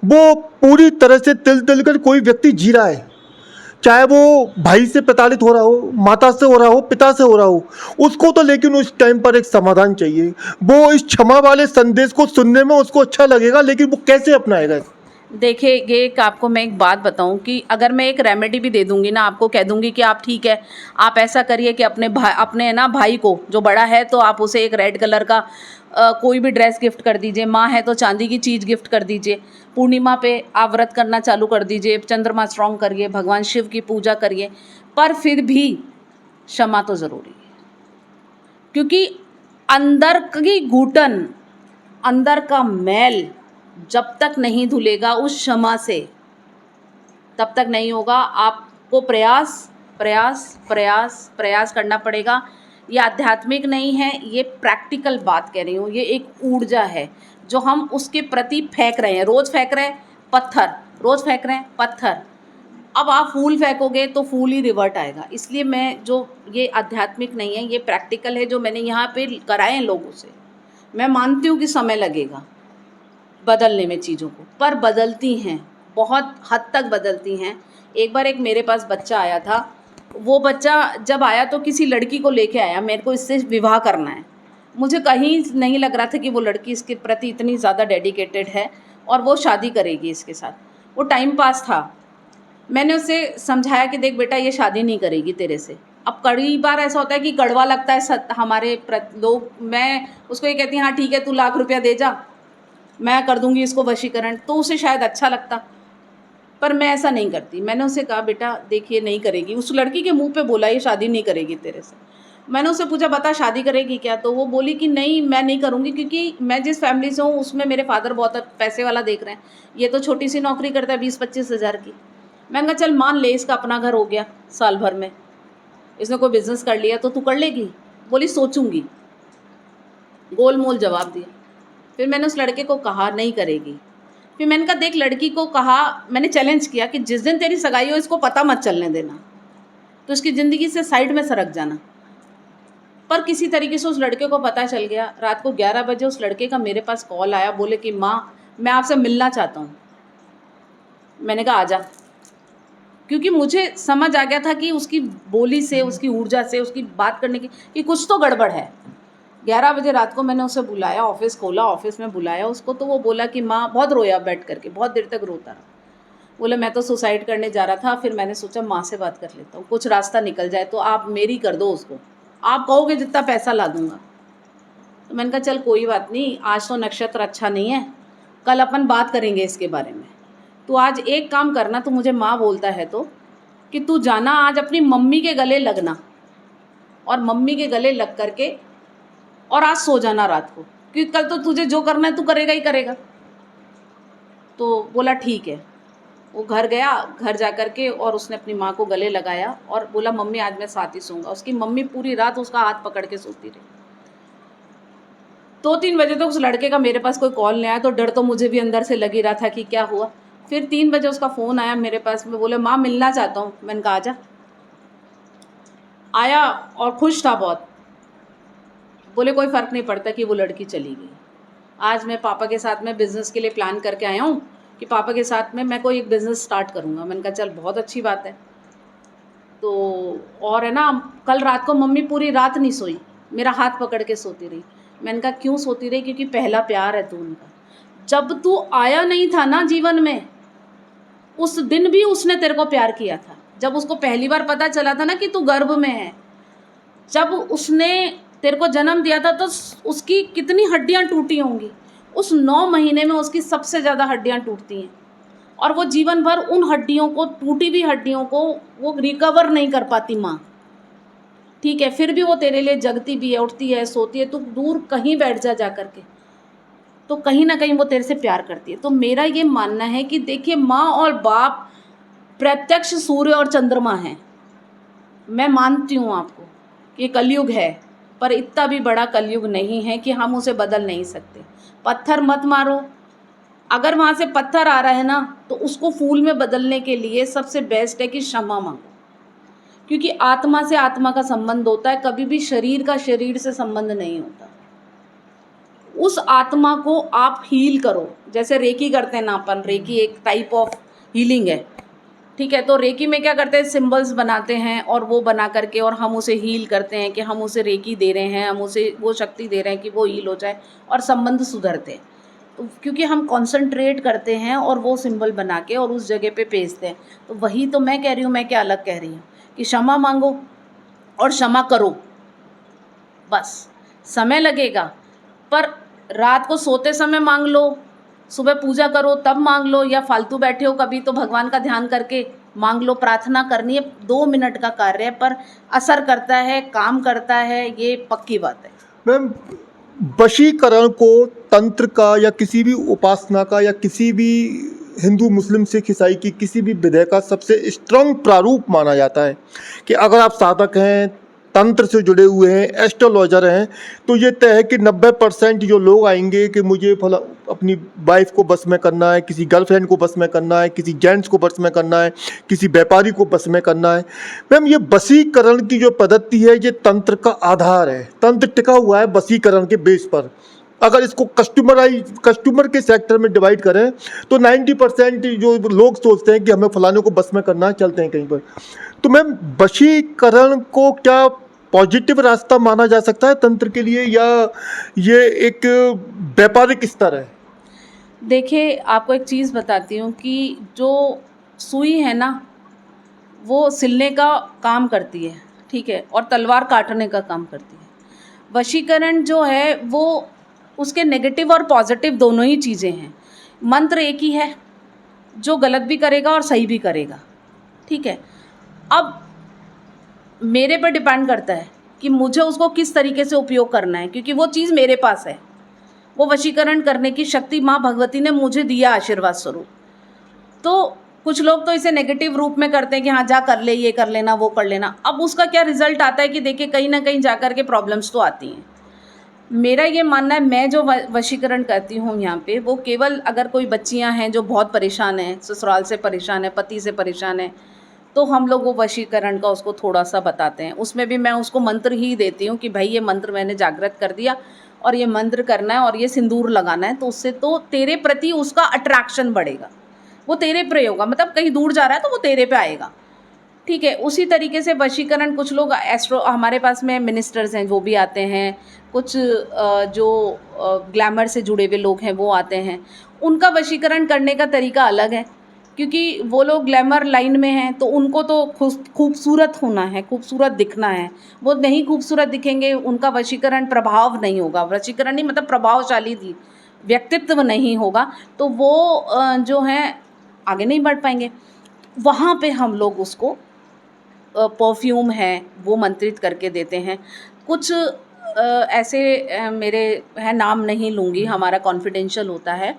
वो पूरी तरह से तिल तिल कर कोई व्यक्ति जी रहा है, चाहे वो भाई से प्रताड़ित हो रहा हो, माता से हो रहा हो, पिता से हो रहा हो, उसको तो लेकिन उस टाइम पर एक समाधान चाहिए। वो इस क्षमा वाले संदेश को सुनने में उसको अच्छा लगेगा, लेकिन वो कैसे अपनाएगा? देखिए, ये एक आपको मैं एक बात बताऊं कि अगर मैं एक रेमेडी भी दे दूंगी ना, आपको कह दूंगी कि आप ठीक है, आप ऐसा करिए कि अपने ना भाई को, जो बड़ा है, तो आप उसे एक रेड कलर का कोई भी ड्रेस गिफ्ट कर दीजिए, माँ है तो चांदी की चीज़ गिफ्ट कर दीजिए, पूर्णिमा पे आप व्रत करना चालू कर दीजिए, चंद्रमा स्ट्रॉन्ग करिए, भगवान शिव की पूजा करिए, पर फिर भी क्षमा तो ज़रूरी है। क्योंकि अंदर की घुटन, अंदर का मैल जब तक नहीं धुलेगा उस क्षमा से, तब तक नहीं होगा। आपको प्रयास प्रयास प्रयास प्रयास करना पड़ेगा। ये आध्यात्मिक नहीं है, ये प्रैक्टिकल बात कह रही हूँ। ये एक ऊर्जा है जो हम उसके प्रति फेंक रहे हैं, रोज़ फेंक रहे हैं पत्थर, रोज़ फेंक रहे हैं पत्थर। अब आप फूल फेंकोगे तो फूल ही रिवर्ट आएगा। इसलिए मैं जो, ये आध्यात्मिक नहीं है, ये प्रैक्टिकल है जो मैंने यहाँ पे कराए हैं लोगों से। मैं मानती हूँ कि समय लगेगा बदलने में चीज़ों को, पर बदलती हैं, बहुत हद तक बदलती हैं। एक बार एक मेरे पास बच्चा आया था, वो बच्चा जब आया तो किसी लड़की को लेके आया, मेरे को इससे विवाह करना है। मुझे कहीं नहीं लग रहा था कि वो लड़की इसके प्रति इतनी ज़्यादा डेडिकेटेड है और वो शादी करेगी इसके साथ। वो टाइम पास था। मैंने उसे समझाया कि देख बेटा, ये शादी नहीं करेगी तेरे से। अब कई बार ऐसा होता है कि कड़वा लगता है हमारे लोग, मैं उसको ये कहती हूँ हाँ ठीक है, तू लाख रुपया दे जा, मैं कर दूंगी इसको वशीकरण, तो उसे शायद अच्छा लगता, पर मैं ऐसा नहीं करती। मैंने उसे कहा बेटा देखिए, नहीं करेगी। उस लड़की के मुंह पे बोला ये शादी नहीं करेगी तेरे से। मैंने उससे पूछा बता शादी करेगी क्या, तो वो बोली कि नहीं मैं नहीं करूँगी, क्योंकि मैं जिस फैमिली से हूँ उसमें मेरे फादर बहुत पैसे वाला देख रहे हैं, ये तो छोटी सी नौकरी करता है 20-25 हज़ार की। मैंने कहा चल मान ले इसका अपना घर हो गया साल भर में, इसने कोई बिजनेस कर लिया तो तू कर लेगी? बोली सोचूंगी। गोल मोल जवाब दिया। फिर मैंने उस लड़के को कहा नहीं करेगी। फिर मैंने कहा देख, लड़की को कहा, मैंने चैलेंज किया कि जिस दिन तेरी सगाई हो इसको पता मत चलने देना, तो इसकी ज़िंदगी से साइड में सरक जाना। पर किसी तरीके से उस लड़के को पता चल गया। रात को 11 बजे उस लड़के का मेरे पास कॉल आया, बोले कि माँ मैं आपसे मिलना चाहता हूँ। मैंने कहा आजा, क्योंकि मुझे समझ आ गया था कि उसकी बोली से, उसकी ऊर्जा से, उसकी बात करने की कि कुछ तो गड़बड़ है। 11 बजे रात को मैंने उसे बुलाया, ऑफिस खोला, ऑफिस में बुलाया उसको, तो वो बोला कि माँ, बहुत रोया बैठ करके, बहुत देर तक रोता रहा। बोले मैं तो सुसाइड करने जा रहा था, फिर मैंने सोचा माँ से बात कर लेता हूँ, कुछ रास्ता निकल जाए, तो आप मेरी कर दो उसको, आप कहोगे जितना पैसा ला दूँगा। तो मैंने कहा चल कोई बात नहीं, आज तो नक्षत्र अच्छा नहीं है, कल अपन बात करेंगे इसके बारे में। तो आज एक काम करना, तो मुझे माँ बोलता है तो कि तू जाना आज अपनी मम्मी के गले लगना, और मम्मी के गले लग करके और आज सो जाना रात को, क्योंकि कल तो तुझे जो करना है तू करेगा ही करेगा। तो बोला ठीक है। वो घर गया, घर जा कर के और उसने अपनी माँ को गले लगाया और बोला मम्मी आज मैं साथ ही सोऊंगा। उसकी मम्मी पूरी रात उसका हाथ पकड़ के सोती रही। 2-3 बजे तक उस लड़के का मेरे पास कोई कॉल नहीं आया, तो डर तो मुझे भी अंदर से लग ही रहा था कि क्या हुआ। फिर 3 बजे उसका फ़ोन आया मेरे पास में, बोले माँ मिलना चाहता हूँ। मैंने कहा आजा। आया और खुश था बहुत। बोले कोई फ़र्क नहीं पड़ता कि वो लड़की चली गई, आज मैं पापा के साथ में बिज़नेस के लिए प्लान करके आया हूँ कि पापा के साथ में मैं कोई एक बिज़नेस स्टार्ट करूँगा। मैंने कहा चल बहुत अच्छी बात है। तो और है ना, कल रात को मम्मी पूरी रात नहीं सोई, मेरा हाथ पकड़ के सोती रही। मैंने कहा क्यों सोती रही? क्योंकि पहला प्यार है तू उनका। जब तू आया नहीं था ना जीवन में, उस दिन भी उसने तेरे को प्यार किया था। जब उसको पहली बार पता चला था ना कि तू गर्भ में है, जब उसने तेरे को जन्म दिया था, तो उसकी कितनी हड्डियाँ टूटी होंगी। उस 9 महीने में उसकी सबसे ज़्यादा हड्डियाँ टूटती हैं, और वो जीवन भर उन हड्डियों को, टूटी हुई हड्डियों को वो रिकवर नहीं कर पाती माँ। ठीक है, फिर भी वो तेरे लिए जगती भी है, उठती है, सोती है। तू दूर कहीं बैठ जा कर के, तो कहीं ना कहीं वो तेरे से प्यार करती है। तो मेरा ये मानना है कि देखिए, माँ और बाप प्रत्यक्ष सूर्य और चंद्रमा हैं। मैं मानती हूँ आपको कि ये कलयुग है, पर इतना भी बड़ा कलयुग नहीं है कि हम उसे बदल नहीं सकते। पत्थर मत मारो, अगर वहाँ से पत्थर आ रहा है ना, तो उसको फूल में बदलने के लिए सबसे बेस्ट है कि क्षमा मांगो, क्योंकि आत्मा से आत्मा का संबंध होता है, कभी भी शरीर का शरीर से संबंध नहीं होता। उस आत्मा को आप हील करो, जैसे रेकी करते हैं ना अपन, रेकी एक टाइप ऑफ हीलिंग है। ठीक है, तो रेकी में क्या करते हैं, सिंबल्स बनाते हैं और वो बना करके और हम उसे हील करते हैं कि हम उसे रेकी दे रहे हैं, हम उसे वो शक्ति दे रहे हैं कि वो हील हो जाए और संबंध सुधरते हैं। तो क्योंकि हम कॉन्सेंट्रेट करते हैं और वो सिंबल बना के और उस जगह पे भेजते हैं। तो वही तो मैं कह रही हूँ, मैं क्या अलग कह रही हूँ कि क्षमा मांगो और क्षमा करो। बस समय लगेगा, पर रात को सोते समय मांग लो, सुबह पूजा करो तब मांग लो, या फालतू बैठे हो कभी तो भगवान का ध्यान करके मांग लो। प्रार्थना करनी है, 2 मिनट का कार्य है, पर असर करता है, काम करता है, ये पक्की बात है। मैम, वशीकरण को तंत्र का या किसी भी उपासना का या किसी भी हिंदू मुस्लिम सिख ईसाई की किसी भी विधि का सबसे स्ट्रॉन्ग प्रारूप माना जाता है कि अगर आप साधक हैं, तंत्र से जुड़े हुए हैं, एस्ट्रोलॉजर हैं, तो ये तय है कि 90% जो लोग आएंगे कि मुझे फला अपनी वाइफ को बस में करना है, किसी गर्लफ्रेंड को बस में करना है, किसी जेंट्स को बस में करना है, किसी व्यापारी को बस में करना है। मैम, ये वशीकरण की जो पद्धति है, ये तंत्र का आधार है। तंत्र टिका हुआ है वशीकरण के बेस पर। अगर इसको कस्टमर के सेक्टर में डिवाइड करें तो 90% जो लोग सोचते हैं कि हमें फलाने को बस में करना है, चलते हैं कहीं पर। तो मैम, वशीकरण को क्या पॉजिटिव रास्ता माना जा सकता है तंत्र के लिए, या ये एक व्यापारिक स्तर है? देखिए, आपको एक चीज़ बताती हूँ कि जो सुई है ना, वो सिलने का काम करती है, ठीक है, और तलवार काटने का काम करती है। वशीकरण जो है वो, उसके नेगेटिव और पॉजिटिव दोनों ही चीज़ें हैं। मंत्र एक ही है, जो गलत भी करेगा और सही भी करेगा, ठीक है। अब मेरे पर डिपेंड करता है कि मुझे उसको किस तरीके से उपयोग करना है, क्योंकि वो चीज़ मेरे पास है। वो वशीकरण करने की शक्ति माँ भगवती ने मुझे दिया आशीर्वाद स्वरूप। तो कुछ लोग तो इसे नेगेटिव रूप में करते हैं कि हाँ जा कर ले, ये कर लेना, वो कर लेना। अब उसका क्या रिजल्ट आता है कि देखिए कहीं ना कहीं जाकर के प्रॉब्लम्स तो आती हैं। मेरा ये मानना है, मैं जो वशीकरण करती हूँ यहाँ पे, वो केवल अगर कोई बच्चियाँ हैं जो बहुत परेशान हैं, ससुराल से परेशान है, पति से परेशान है, तो हम लोग वो वशीकरण का उसको थोड़ा सा बताते हैं। उसमें भी मैं उसको मंत्र ही देती हूँ कि भाई ये मंत्र मैंने जागृत कर दिया और ये मंत्र करना है और ये सिंदूर लगाना है, तो उससे तो तेरे प्रति उसका अट्रैक्शन बढ़ेगा, वो तेरे पे होगा, मतलब कहीं दूर जा रहा है तो वो तेरे पे आएगा। ठीक है, उसी तरीके से वशीकरण कुछ लोग एस्ट्रो, हमारे पास में मिनिस्टर्स हैं वो भी आते हैं, कुछ जो ग्लैमर से जुड़े हुए लोग हैं वो आते हैं। उनका वशीकरण करने का तरीका अलग है, क्योंकि वो लोग ग्लैमर लाइन में हैं तो उनको तो खूबसूरत होना है, खूबसूरत दिखना है। वो नहीं खूबसूरत दिखेंगे, उनका वशीकरण प्रभाव नहीं होगा, वशीकरण नहीं मतलब प्रभावशाली व्यक्तित्व नहीं होगा, तो वो जो हैं आगे नहीं बढ़ पाएंगे। वहाँ पे हम लोग उसको परफ्यूम है वो मंत्रित करके देते हैं। कुछ ऐसे मेरे हैं, नाम नहीं लूँगी, हमारा कॉन्फिडेंशियल होता है,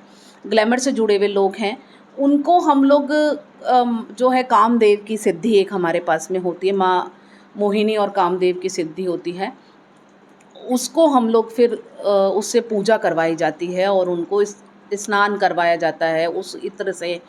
ग्लैमर से जुड़े हुए लोग हैं, उनको हम लोग जो है कामदेव की सिद्धि एक हमारे पास में होती है, माँ मोहिनी और कामदेव की सिद्धि होती है, उसको हम लोग फिर उससे पूजा करवाई जाती है और उनको स्नान करवाया जाता है उस इत्र से,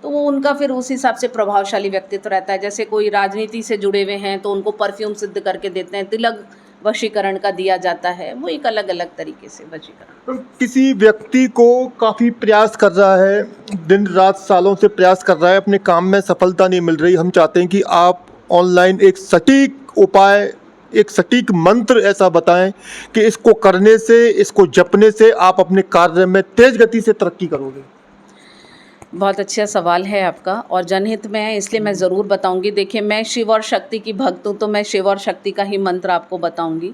तो वो उनका फिर उस हिसाब से प्रभावशाली व्यक्तित्व रहता है। जैसे कोई राजनीति से जुड़े हुए हैं तो उनको परफ्यूम सिद्ध करके देते हैं, तिलक वशीकरण का दिया जाता है, वो एक अलग अलग तरीके से वशीकरण। किसी व्यक्ति को काफ़ी प्रयास कर रहा है, दिन रात सालों से प्रयास कर रहा है, अपने काम में सफलता नहीं मिल रही, हम चाहते हैं कि आप ऑनलाइन एक सटीक उपाय, एक सटीक मंत्र ऐसा बताएं कि इसको करने से, इसको जपने से आप अपने कार्य में तेज गति से तरक्की करोगे। बहुत अच्छा सवाल है आपका और जनहित में है, इसलिए मैं ज़रूर बताऊंगी। देखिए, मैं शिव और शक्ति की भक्त हूँ, तो मैं शिव और शक्ति का ही मंत्र आपको बताऊंगी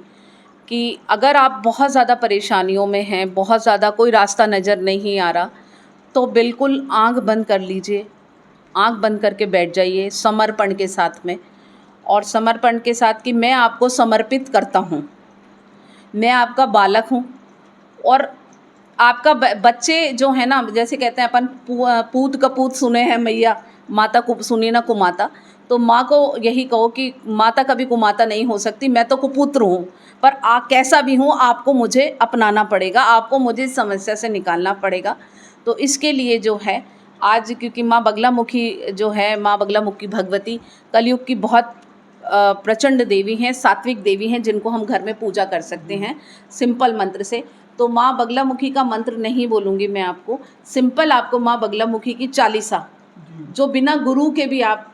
कि अगर आप बहुत ज़्यादा परेशानियों में हैं, बहुत ज़्यादा कोई रास्ता नज़र नहीं आ रहा, तो बिल्कुल आंख बंद कर लीजिए, आंख बंद करके बैठ जाइए समर्पण के साथ में, और समर्पण के साथ कि मैं आपको समर्पित करता हूँ, मैं आपका बालक हूँ और आपका बच्चे जो है ना, जैसे कहते हैं अपन पूत कपूत सुने हैं मैया, माता को सुनी ना कुमाता, तो माँ को यही कहो कि माता कभी कुमाता नहीं हो सकती, मैं तो कुपुत्र हूँ, पर कैसा भी हूँ आपको मुझे अपनाना पड़ेगा, आपको मुझे इस समस्या से निकालना पड़ेगा। तो इसके लिए जो है आज, क्योंकि माँ बगलामुखी जो है, माँ बगलामुखी भगवती कलयुग की बहुत प्रचंड देवी हैं, सात्विक देवी हैं, जिनको हम घर में पूजा कर सकते हैं सिंपल मंत्र से। तो माँ बगलामुखी का मंत्र नहीं बोलूँगी मैं आपको, सिंपल आपको माँ बगलामुखी की चालीसा, जो बिना गुरु के भी आप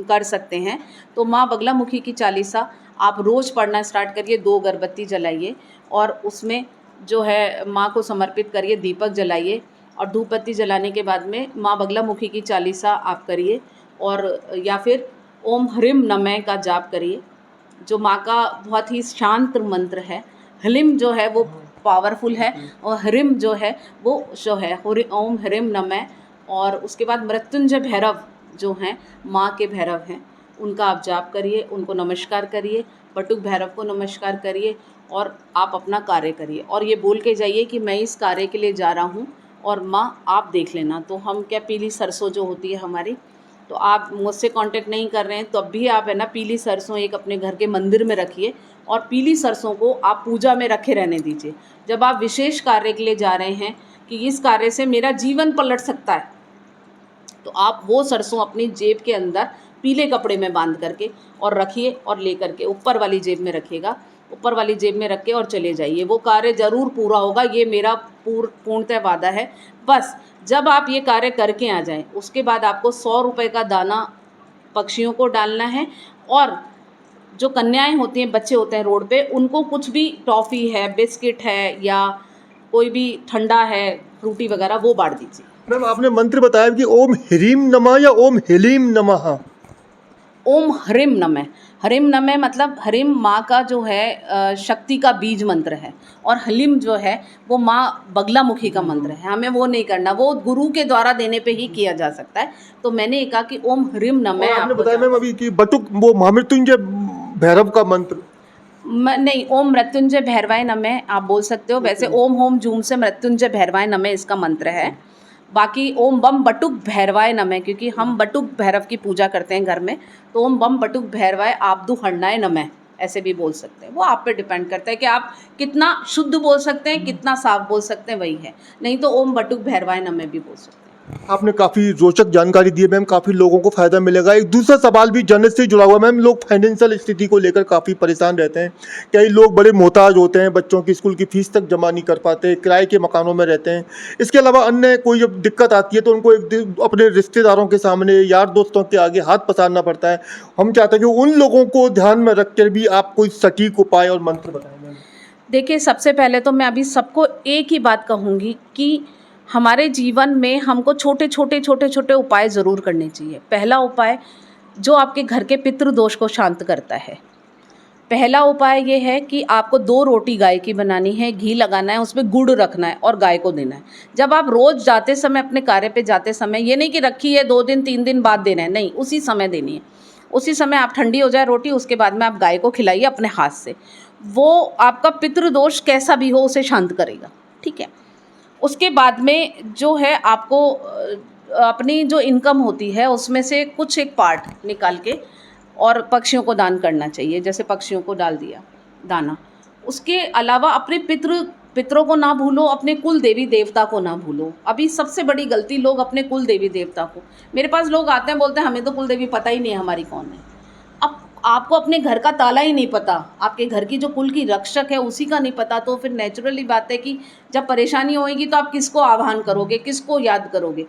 कर सकते हैं, तो माँ बगलामुखी की चालीसा आप रोज़ पढ़ना स्टार्ट करिए, 2 अगरबत्ती जलाइए और उसमें जो है माँ को समर्पित करिए, दीपक जलाइए और धूप बत्ती जलाने के बाद में माँ बगलामुखी की चालीसा आप करिए, और या फिर ओम ह्रीम नमः का जाप करिए, जो माँ का बहुत ही शांत मंत्र है। ह्लीम जो है वो पावरफुल है और ह्रीम जो है वो जो है ओम ह्रीम नमः। और उसके बाद मृत्युंजय भैरव जो हैं, माँ के भैरव हैं, उनका आप जाप करिए, उनको नमस्कार करिए, बटुक भैरव को नमस्कार करिए और आप अपना कार्य करिए और ये बोल के जाइए कि मैं इस कार्य के लिए जा रहा हूँ और माँ आप देख लेना। तो हम क्या, पीली सरसों जो होती है हमारी, तो आप मुझसे कांटेक्ट नहीं कर रहे हैं तो अब भी आप है ना पीली सरसों एक अपने घर के मंदिर में रखिए और पीली सरसों को आप पूजा में रखे रहने दीजिए। जब आप विशेष कार्य के लिए जा रहे हैं कि इस कार्य से मेरा जीवन पलट सकता है, तो आप वो सरसों अपनी जेब के अंदर पीले कपड़े में बांध करके और रखिए और ले करके ऊपर वाली जेब में रखिएगा, ऊपर वाली जेब में रख के और चले जाइए, वो कार्य ज़रूर पूरा होगा, ये मेरा पूर्णतः वादा है। बस जब आप ये कार्य करके आ जाएं, उसके बाद आपको 100 रुपये का दाना पक्षियों को डालना है और जो कन्याएं होती हैं, बच्चे होते हैं रोड पे, उनको कुछ भी टॉफ़ी है, बिस्किट है या कोई भी ठंडा है, फ्रूटी वगैरह, वो बांट दीजिए। मैम आपने मंत्र बताया कि ओम ह्रीम नमः या ओम ह्लीम नमः? ओम ह्रीम नमः। ह्रीम नमः मतलब ह्रीम माँ का जो है शक्ति का बीज मंत्र है और ह्लीम जो है वो माँ बगलामुखी का मंत्र है, हमें वो नहीं करना, वो गुरु के द्वारा देने पे ही किया जा सकता है। तो मैंने ये कहा कि ओम ह्रीम नमः। आपने बताया मैम अभी कि बटुक, वो महामृत्युंजय भैरव का मंत्र नहीं, ओम मृत्युंजय भैरवाय नमः आप बोल सकते हो। वैसे ओम होम जूम से मृत्युंजय भैरवाय नमः इसका मंत्र है। बाकी ओम बम बटुक भैरवाय नमः, क्योंकि हम बटुक भैरव की पूजा करते हैं घर में, तो ओम बम बटुक भैरवाय आब्दु हरणाय नमः ऐसे भी बोल सकते हैं। वो आप पे डिपेंड करता है कि आप कितना शुद्ध बोल सकते हैं, कितना साफ बोल सकते हैं, वही है। नहीं तो ओम बटुक भैरवाय नमः भी बोल सकते हैं। आपने काफ़ी रोचक जानकारी दी है मैम, काफ़ी लोगों को फ़ायदा मिलेगा। एक दूसरा सवाल भी जन्नत से जुड़ा हुआ है मैम, लोग फाइनेंशियल स्थिति को लेकर काफ़ी परेशान रहते हैं। कई लोग बड़े मोहताज होते हैं, बच्चों की स्कूल की फ़ीस तक जमा नहीं कर पाते, किराए के मकानों में रहते हैं। इसके अलावा अन्य कोई जब दिक्कत आती है तो उनको अपने रिश्तेदारों के सामने, यार दोस्तों के आगे हाथ पसारना पड़ता है। हम चाहते हैं कि उन लोगों को ध्यान में रखकर भी आप कोई सटीक उपाय और मंत्र बताएं मैम। देखिए, सबसे पहले तो मैं अभी सबको एक ही बात कहूँगी कि हमारे जीवन में हमको छोटे छोटे उपाय ज़रूर करने चाहिए। पहला उपाय जो आपके घर के पितृदोष को शांत करता है। पहला उपाय ये है कि आपको 2 रोटी गाय की बनानी है, घी लगाना है, उसमें गुड़ रखना है और गाय को देना है। जब आप रोज़ जाते समय, अपने कार्य पे जाते समय, ये नहीं कि रखी है 2 दिन 3 दिन बाद देना है, नहीं, उसी समय देनी है। उसी समय आप ठंडी हो जाए रोटी, उसके बाद में आप गाय को खिलाइए अपने हाथ से। वो आपका पितृदोष कैसा भी हो उसे शांत करेगा, ठीक है। उसके बाद में जो है आपको अपनी जो इनकम होती है उसमें से कुछ एक पार्ट निकाल के और पक्षियों को दान करना चाहिए, जैसे पक्षियों को डाल दिया दाना। उसके अलावा अपने पितरों को ना भूलो, अपने कुल देवी देवता को ना भूलो। अभी सबसे बड़ी गलती लोग अपने कुल देवी देवता को, मेरे पास लोग आते हैं बोलते हैं हमें तो कुल देवी पता ही नहीं है हमारी कौन है। अब आपको अपने घर का ताला ही नहीं पता, आपके घर की जो कुल की रक्षक है उसी का नहीं पता, तो फिर नेचुरली बात है कि जब परेशानी होएगी तो आप किसको आह्वान करोगे, किसको याद करोगे।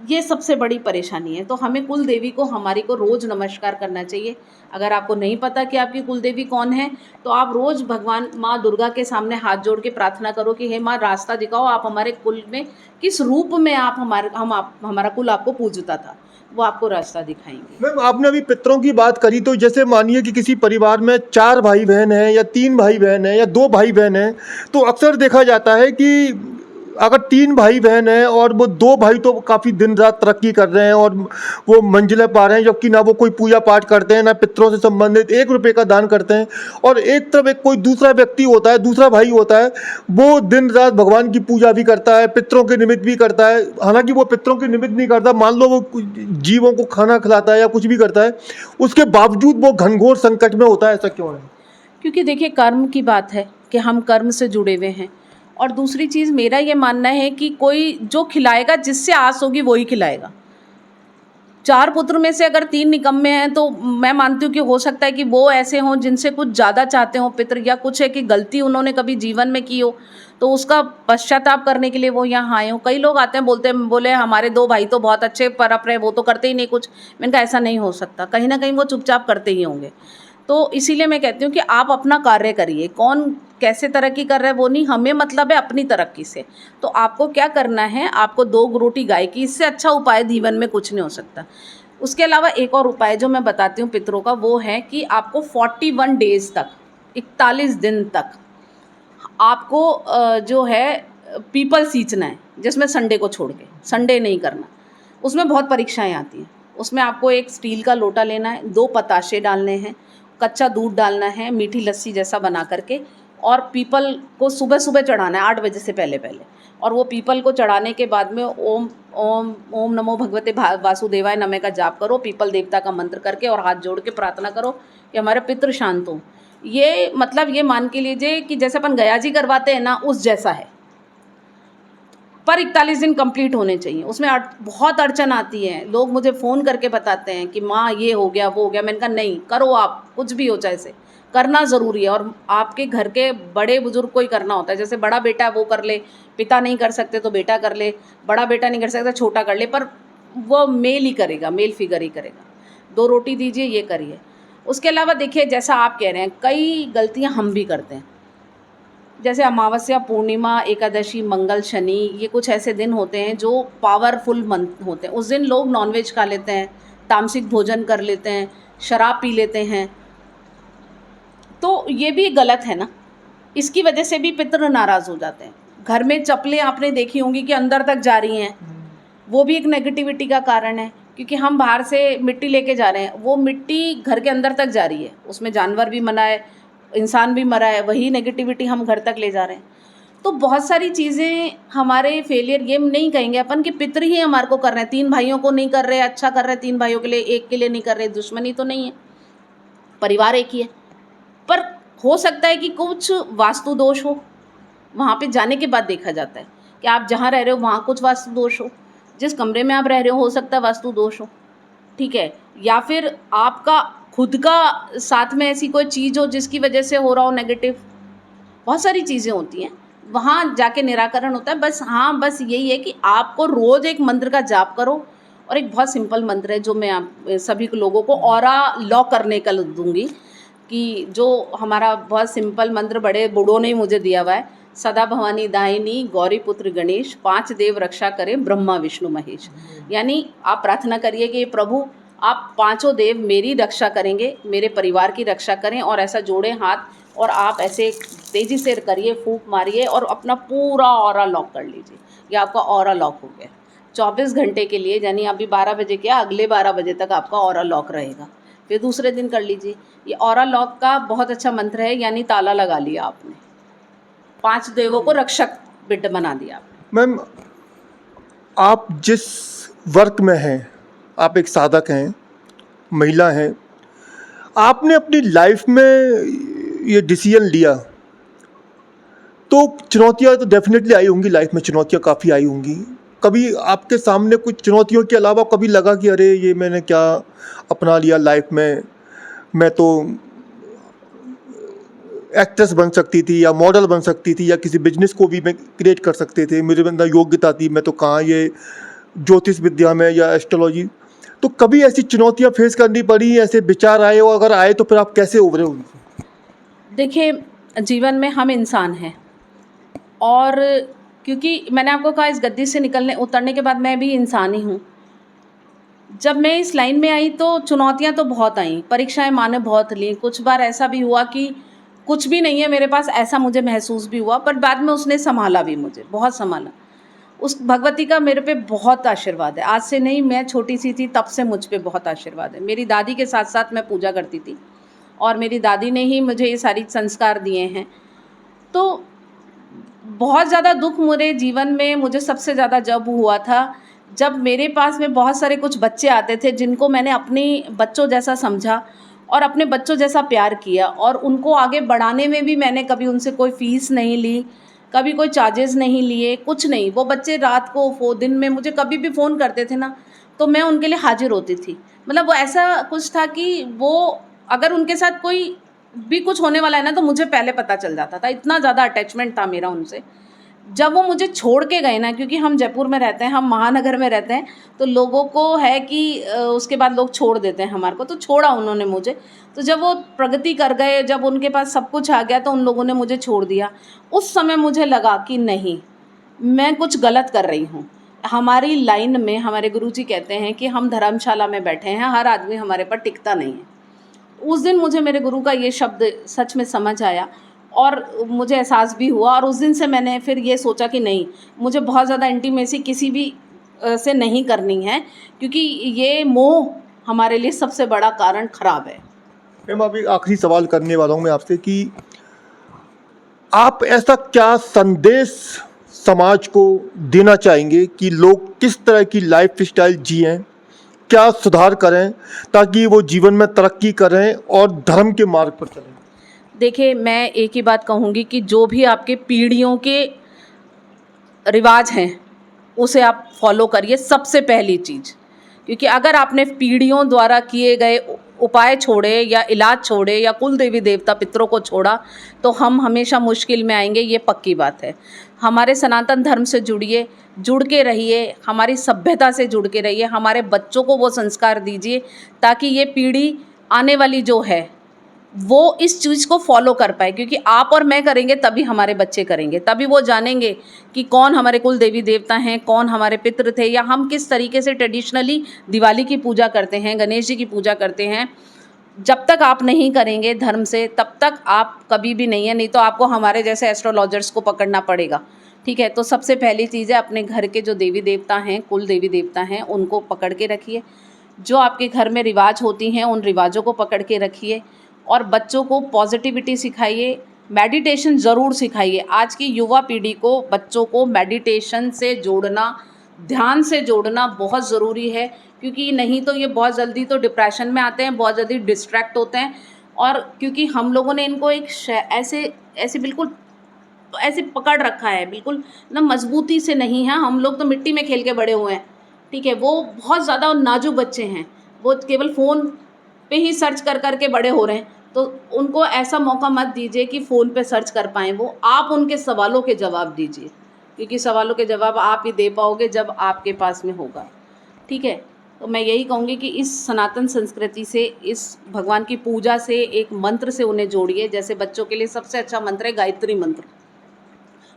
ये सबसे बड़ी परेशानी है। तो हमें कुल देवी को, हमारी को रोज़ नमस्कार करना चाहिए। अगर आपको नहीं पता कि आपकी कुल देवी कौन है तो आप रोज़ भगवान माँ दुर्गा के सामने हाथ जोड़ के प्रार्थना करो कि हे माँ, रास्ता दिखाओ, आप हमारे कुल में किस रूप में आप हमारा कुल आपको पूजता था, वो आपको रास्ता दिखाएंगे। मैम आपने अभी पितरों की बात करी, तो जैसे मानिए कि किसी परिवार में 4 भाई बहन हैं या 3 भाई बहन हैं या 2 भाई बहन हैं, तो अक्सर देखा जाता है कि अगर 3 भाई बहन हैं और वो 2 भाई तो काफ़ी दिन रात तरक्की कर रहे हैं और वो मंजिलें पा रहे हैं, जबकि ना वो कोई पूजा पाठ करते हैं, ना पितरों से संबंधित 1 रुपये का दान करते हैं। और एक तरफ एक कोई दूसरा व्यक्ति होता है, दूसरा भाई होता है, वो दिन रात भगवान की पूजा भी करता है, पितरों के निमित्त भी करता है। हालांकि वो पितरों के निमित्त नहीं करता, मान लो वो जीवों को खाना खिलाता है या कुछ भी करता है, उसके बावजूद वो घनघोर संकट में होता है। ऐसा क्यों है? क्योंकि देखिए, कर्म की बात है कि हम कर्म से जुड़े हुए हैं। और दूसरी चीज़ मेरा ये मानना है कि कोई जो खिलाएगा, जिससे आस होगी वही खिलाएगा। 4 पुत्र में से अगर 3 निकम्मे हैं तो मैं मानती हूँ कि हो सकता है कि वो ऐसे हों जिनसे कुछ ज़्यादा चाहते हों पितर, या कुछ है कि गलती उन्होंने कभी जीवन में की हो तो उसका पश्चाताप करने के लिए वो यहाँ आए हों। कई लोग आते हैं बोले हमारे 2 भाई तो बहुत अच्छे परप रहे, वो तो करते ही नहीं कुछ। मैंने कहा ऐसा नहीं हो सकता, कहीं ना कहीं वो चुपचाप करते ही होंगे। तो इसीलिए मैं कहती हूँ कि आप अपना कार्य करिए, कौन कैसे तरक्की कर रहा है वो नहीं, हमें मतलब है अपनी तरक्की से। तो आपको क्या करना है, आपको 2 रोटी गाय की, इससे अच्छा उपाय जीवन में कुछ नहीं हो सकता। उसके अलावा एक और उपाय जो मैं बताती हूँ पितरों का, वो है कि आपको 41 डेज़ तक, 41 दिन तक आपको जो है पीपल सींचना है, जिसमें संडे को छोड़ के, संडे नहीं करना। उसमें बहुत परीक्षाएं आती हैं। उसमें आपको एक स्टील का लोटा लेना है, 2 पताशे डालने हैं, कच्चा दूध डालना है, मीठी लस्सी जैसा बना करके, और पीपल को सुबह सुबह चढ़ाना है 8 बजे से पहले पहले। और वो पीपल को चढ़ाने के बाद में ओम ओम ओम नमो भगवते वासुदेवाय नमः का जाप करो, पीपल देवता का मंत्र करके, और हाथ जोड़ के प्रार्थना करो कि हमारे पितृ शांत हों। ये मतलब ये मान के लीजिए कि जैसे अपन गया जी करवाते हैं ना, उस जैसा है। पर 41 दिन कंप्लीट होने चाहिए। उसमें बहुत अड़चन आती है, लोग मुझे फ़ोन करके बताते हैं कि माँ ये हो गया वो हो गया। मैंने कहा नहीं, करो, आप कुछ भी हो चाहे से करना ज़रूरी है। और आपके घर के बड़े बुजुर्ग को ही करना होता है। जैसे बड़ा बेटा है वो कर ले, पिता नहीं कर सकते तो बेटा कर ले, बड़ा बेटा नहीं कर सकता छोटा कर ले, पर वो मेल ही करेगा, मेल फिगर ही करेगा। 2 रोटी दीजिए, ये करिए। उसके अलावा देखिए, जैसा आप कह रहे हैं, कई गलतियाँ हम भी करते हैं। जैसे अमावस्या, पूर्णिमा, एकादशी, मंगल, शनि, ये कुछ ऐसे दिन होते हैं जो पावरफुल मंथ होते हैं। उस दिन लोग नॉनवेज खा लेते हैं, तामसिक भोजन कर लेते हैं, शराब पी लेते हैं। तो ये भी गलत है ना, इसकी वजह से भी पितृ नाराज़ हो जाते हैं। घर में चप्पलें आपने देखी होंगी कि अंदर तक जा रही हैं, वो भी एक नेगेटिविटी का कारण है। क्योंकि हम बाहर से मिट्टी लेके जा रहे हैं, वो मिट्टी घर के अंदर तक जा रही है, उसमें जानवर भी मरा है, इंसान भी मरा है, वही नेगेटिविटी हम घर तक ले जा रहे हैं। तो बहुत सारी चीज़ें हमारे फेलियर ये नहीं कहेंगे अपन कि पितृ ही हमारे को कर रहे हैं, 3 भाइयों को नहीं कर रहे, अच्छा कर रहे 3 भाइयों के लिए, एक के लिए नहीं कर रहे, दुश्मनी तो नहीं है, परिवार एक ही है। पर हो सकता है कि कुछ वास्तु दोष हो, वहाँ पे जाने के बाद देखा जाता है कि आप जहाँ रह रहे हो वहाँ कुछ वास्तु दोष हो, जिस कमरे में आप रह रहे हो सकता है वास्तु दोष हो, ठीक है, या फिर आपका खुद का साथ में ऐसी कोई चीज़ हो जिसकी वजह से हो रहा हो नेगेटिव। बहुत सारी चीज़ें होती हैं, वहाँ जाके निराकरण होता है। बस हाँ, बस यही है कि आपको रोज़ एक मंत्र का जाप करो, और एक बहुत सिंपल मंत्र है जो मैं आप सभी को लोगों को ऑरा लॉक करने का दूंगी, कि जो हमारा बहुत सिंपल मंत्र बड़े बूढ़ों ने ही मुझे दिया हुआ है, सदा भवानी दायिनी गौरी पुत्र गणेश, 5 देव रक्षा करें ब्रह्मा विष्णु महेश। यानी आप प्रार्थना करिए कि प्रभु आप 5 देव मेरी रक्षा करेंगे, मेरे परिवार की रक्षा करें, और ऐसा जोड़ें हाथ और आप ऐसे तेज़ी से करिए, फूंक मारिए और अपना पूरा ऑरा लॉक कर लीजिए। ये आपका ऑरा लॉक हो गया 24 घंटे के लिए, यानी अभी 12 बजे क्या, अगले 12 बजे तक आपका ऑरा लॉक रहेगा। फिर दूसरे दिन कर लीजिए। ये ऑरा लॉक का बहुत अच्छा मंत्र है, यानी ताला लगा लिया आपने, 5 देवों को रक्षक बिट बना दिया आपने। मैम, आप जिस वर्क में हैं, आप एक साधक हैं, महिला हैं, आपने अपनी लाइफ में ये डिसीजन लिया तो चुनौतियां तो डेफिनेटली आई होंगी, लाइफ में चुनौतियां काफ़ी आई होंगी। कभी आपके सामने कुछ चुनौतियों के अलावा कभी लगा कि अरे ये मैंने क्या अपना लिया लाइफ में, मैं तो एक्ट्रेस बन सकती थी या मॉडल बन सकती थी या किसी बिजनेस को भी मैं क्रिएट कर सकते थे, मेरे अंदर योग्यता थी, मैं तो कहाँ ये ज्योतिष विद्या में या एस्ट्रोलॉजी। तो कभी ऐसी चुनौतियां फेस करनी पड़ी, ऐसे विचार आए, और अगर आए तो फिर आप कैसे उभरे उनसे? देखिए, जीवन में हम इंसान हैं, और क्योंकि मैंने आपको कहा इस गद्दी से उतरने के बाद मैं भी इंसान ही हूँ। जब मैं इस लाइन में आई तो चुनौतियाँ तो बहुत आईं, परीक्षाएं माने बहुत ली। कुछ बार ऐसा भी हुआ कि कुछ भी नहीं है मेरे पास, ऐसा मुझे महसूस भी हुआ, पर बाद में उसने संभाला भी, मुझे बहुत संभाला। उस भगवती का मेरे पे बहुत आशीर्वाद है। आज से नहीं, मैं छोटी सी थी तब से मुझ पे बहुत आशीर्वाद है। मेरी दादी के साथ साथ मैं पूजा करती थी, और मेरी दादी ने ही मुझे ये सारी संस्कार दिए हैं। तो बहुत ज़्यादा दुख मेरे जीवन में मुझे सबसे ज़्यादा जब हुआ था, जब मेरे पास में बहुत सारे कुछ बच्चे आते थे जिनको मैंने अपने बच्चों जैसा समझा और अपने बच्चों जैसा प्यार किया, और उनको आगे बढ़ाने में भी मैंने कभी उनसे कोई फ़ीस नहीं ली, कभी कोई चार्जेस नहीं लिए, कुछ नहीं। वो बच्चे रात को दिन में मुझे कभी भी फ़ोन करते थे ना, तो मैं उनके लिए हाजिर होती थी। मतलब वो ऐसा कुछ था कि वो अगर उनके साथ कोई भी कुछ होने वाला है ना, तो मुझे पहले पता चल जाता था, इतना ज़्यादा अटैचमेंट था मेरा उनसे। जब वो मुझे छोड़ के गए ना, क्योंकि हम जयपुर में रहते हैं, हम महानगर में रहते हैं, तो लोगों को है कि उसके बाद लोग छोड़ देते हैं हमारे को, तो छोड़ा उन्होंने मुझे। तो जब वो प्रगति कर गए, जब उनके पास सब कुछ आ गया, तो उन लोगों ने मुझे छोड़ दिया। उस समय मुझे लगा कि नहीं, मैं कुछ गलत कर रही हूँ। हमारी लाइन में हमारे गुरुजी कहते हैं कि हम धर्मशाला में बैठे हैं, हर आदमी हमारे पर टिकता नहीं है। उस दिन मुझे मेरे गुरु का ये शब्द सच में समझ आया, और मुझे एहसास भी हुआ, और उस दिन से मैंने फिर ये सोचा कि नहीं, मुझे बहुत ज़्यादा इंटीमेसी किसी भी से नहीं करनी है, क्योंकि ये मोह हमारे लिए सबसे बड़ा कारण खराब है। मैम, अभी आखिरी सवाल करने वाला हूँ मैं आपसे कि आप ऐसा क्या संदेश समाज को देना चाहेंगे कि लोग किस तरह की लाइफ स्टाइल जिएं, क्या सुधार करें ताकि वो जीवन में तरक्की करें और धर्म के मार्ग पर चलें? देखिए, मैं एक ही बात कहूँगी कि जो भी आपके पीढ़ियों के रिवाज हैं उसे आप फॉलो करिए, सबसे पहली चीज़। क्योंकि अगर आपने पीढ़ियों द्वारा किए गए उपाय छोड़े या इलाज छोड़े या कुल देवी देवता पितरों को छोड़ा, तो हम हमेशा मुश्किल में आएंगे, ये पक्की बात है। हमारे सनातन धर्म से जुड़िए, जुड़ के रहिए, हमारी सभ्यता से जुड़ के रहिए, हमारे बच्चों को वो संस्कार दीजिए ताकि ये पीढ़ी आने वाली जो है वो इस चीज़ को फॉलो कर पाए। क्योंकि आप और मैं करेंगे तभी हमारे बच्चे करेंगे, तभी वो जानेंगे कि कौन हमारे कुल देवी देवता हैं, कौन हमारे पितृ थे, या हम किस तरीके से ट्रेडिशनली दिवाली की पूजा करते हैं, गणेश जी की पूजा करते हैं। जब तक आप नहीं करेंगे धर्म से, तब तक आप कभी भी नहीं है, नहीं तो आपको हमारे जैसे एस्ट्रोलॉजर्स को पकड़ना पड़ेगा। ठीक है, तो सबसे पहली चीज़ है अपने घर के जो देवी देवता हैं, कुल देवी देवता हैं, उनको पकड़ के रखिए। जो आपके घर में रिवाज होती हैं उन रिवाजों को पकड़ के रखिए, और बच्चों को पॉजिटिविटी सिखाइए, मेडिटेशन ज़रूर सिखाइए। आज की युवा पीढ़ी को, बच्चों को मेडिटेशन से जोड़ना, ध्यान से जोड़ना बहुत ज़रूरी है, क्योंकि नहीं तो ये बहुत जल्दी तो डिप्रेशन में आते हैं, बहुत जल्दी डिस्ट्रैक्ट होते हैं। और क्योंकि हम लोगों ने इनको एक ऐसे ऐसे बिल्कुल ऐसे पकड़ रखा है, बिल्कुल ना मजबूती से नहीं है। हम लोग तो मिट्टी में खेल के बड़े हुए हैं, ठीक है। वो बहुत ज़्यादा नाजुक बच्चे हैं, वो केवल फ़ोन पे ही सर्च कर कर के बड़े हो रहे हैं। तो उनको ऐसा मौका मत दीजिए कि फ़ोन पे सर्च कर पाएँ वो। आप उनके सवालों के जवाब दीजिए, क्योंकि सवालों के जवाब आप ही दे पाओगे जब आपके पास में होगा, ठीक है। तो मैं यही कहूँगी कि इस सनातन संस्कृति से, इस भगवान की पूजा से, एक मंत्र से उन्हें जोड़िए। जैसे बच्चों के लिए सबसे अच्छा मंत्र है गायत्री मंत्र।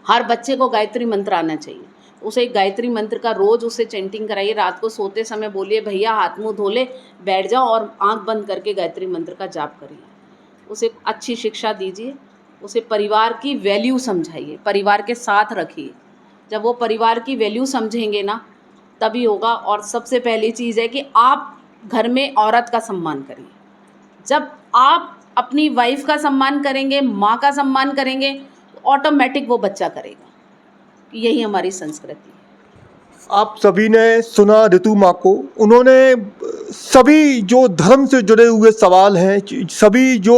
हर बच्चे को गायत्री मंत्र आना चाहिए। उसे एक गायत्री मंत्र का रोज़ उसे चैंटिंग कराइए। रात को सोते समय बोलिए, भैया हाथ मुँह धो ले, बैठ जाओ और आँख बंद करके गायत्री मंत्र का जाप करिए। उसे अच्छी शिक्षा दीजिए, उसे परिवार की वैल्यू समझाइए, परिवार के साथ रखिए। जब वो परिवार की वैल्यू समझेंगे ना, तभी होगा। और सबसे पहली चीज़ है कि आप घर में औरत का सम्मान करिए। जब आप अपनी वाइफ का सम्मान करेंगे, माँ का सम्मान करेंगे, तो ऑटोमेटिक वो बच्चा करेगा। यही हमारी संस्कृति है। आप सभी ने सुना ऋतु माँ को। उन्होंने सभी जो धर्म से जुड़े हुए सवाल हैं, सभी जो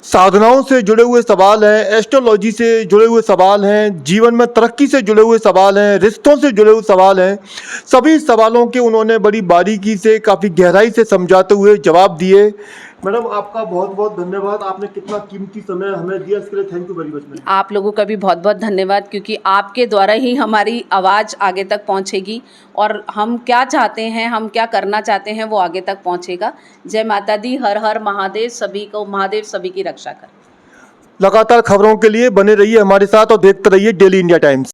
साधनाओं से जुड़े हुए सवाल हैं, एस्ट्रोलॉजी से जुड़े हुए सवाल हैं, जीवन में तरक्की से जुड़े हुए सवाल हैं, रिश्तों से जुड़े हुए सवाल हैं, सभी सवालों के उन्होंने बड़ी बारीकी से, काफ़ी गहराई से समझाते हुए जवाब दिए। मैडम, आपका बहुत बहुत धन्यवाद। आपने कितना कीमती समय हमें दिया, इसके लिए thank you very much madam. आप लोगों का भी बहुत बहुत धन्यवाद, क्योंकि आपके द्वारा ही हमारी आवाज़ आगे तक पहुंचेगी और हम क्या चाहते हैं, हम क्या करना चाहते हैं, वो आगे तक पहुंचेगा। जय माता दी, हर हर महादेव। सभी को महादेव सभी की रक्षा करे। लगातार खबरों के लिए बने रहिए हमारे साथ और देखते रहिए डेली इंडिया टाइम्स।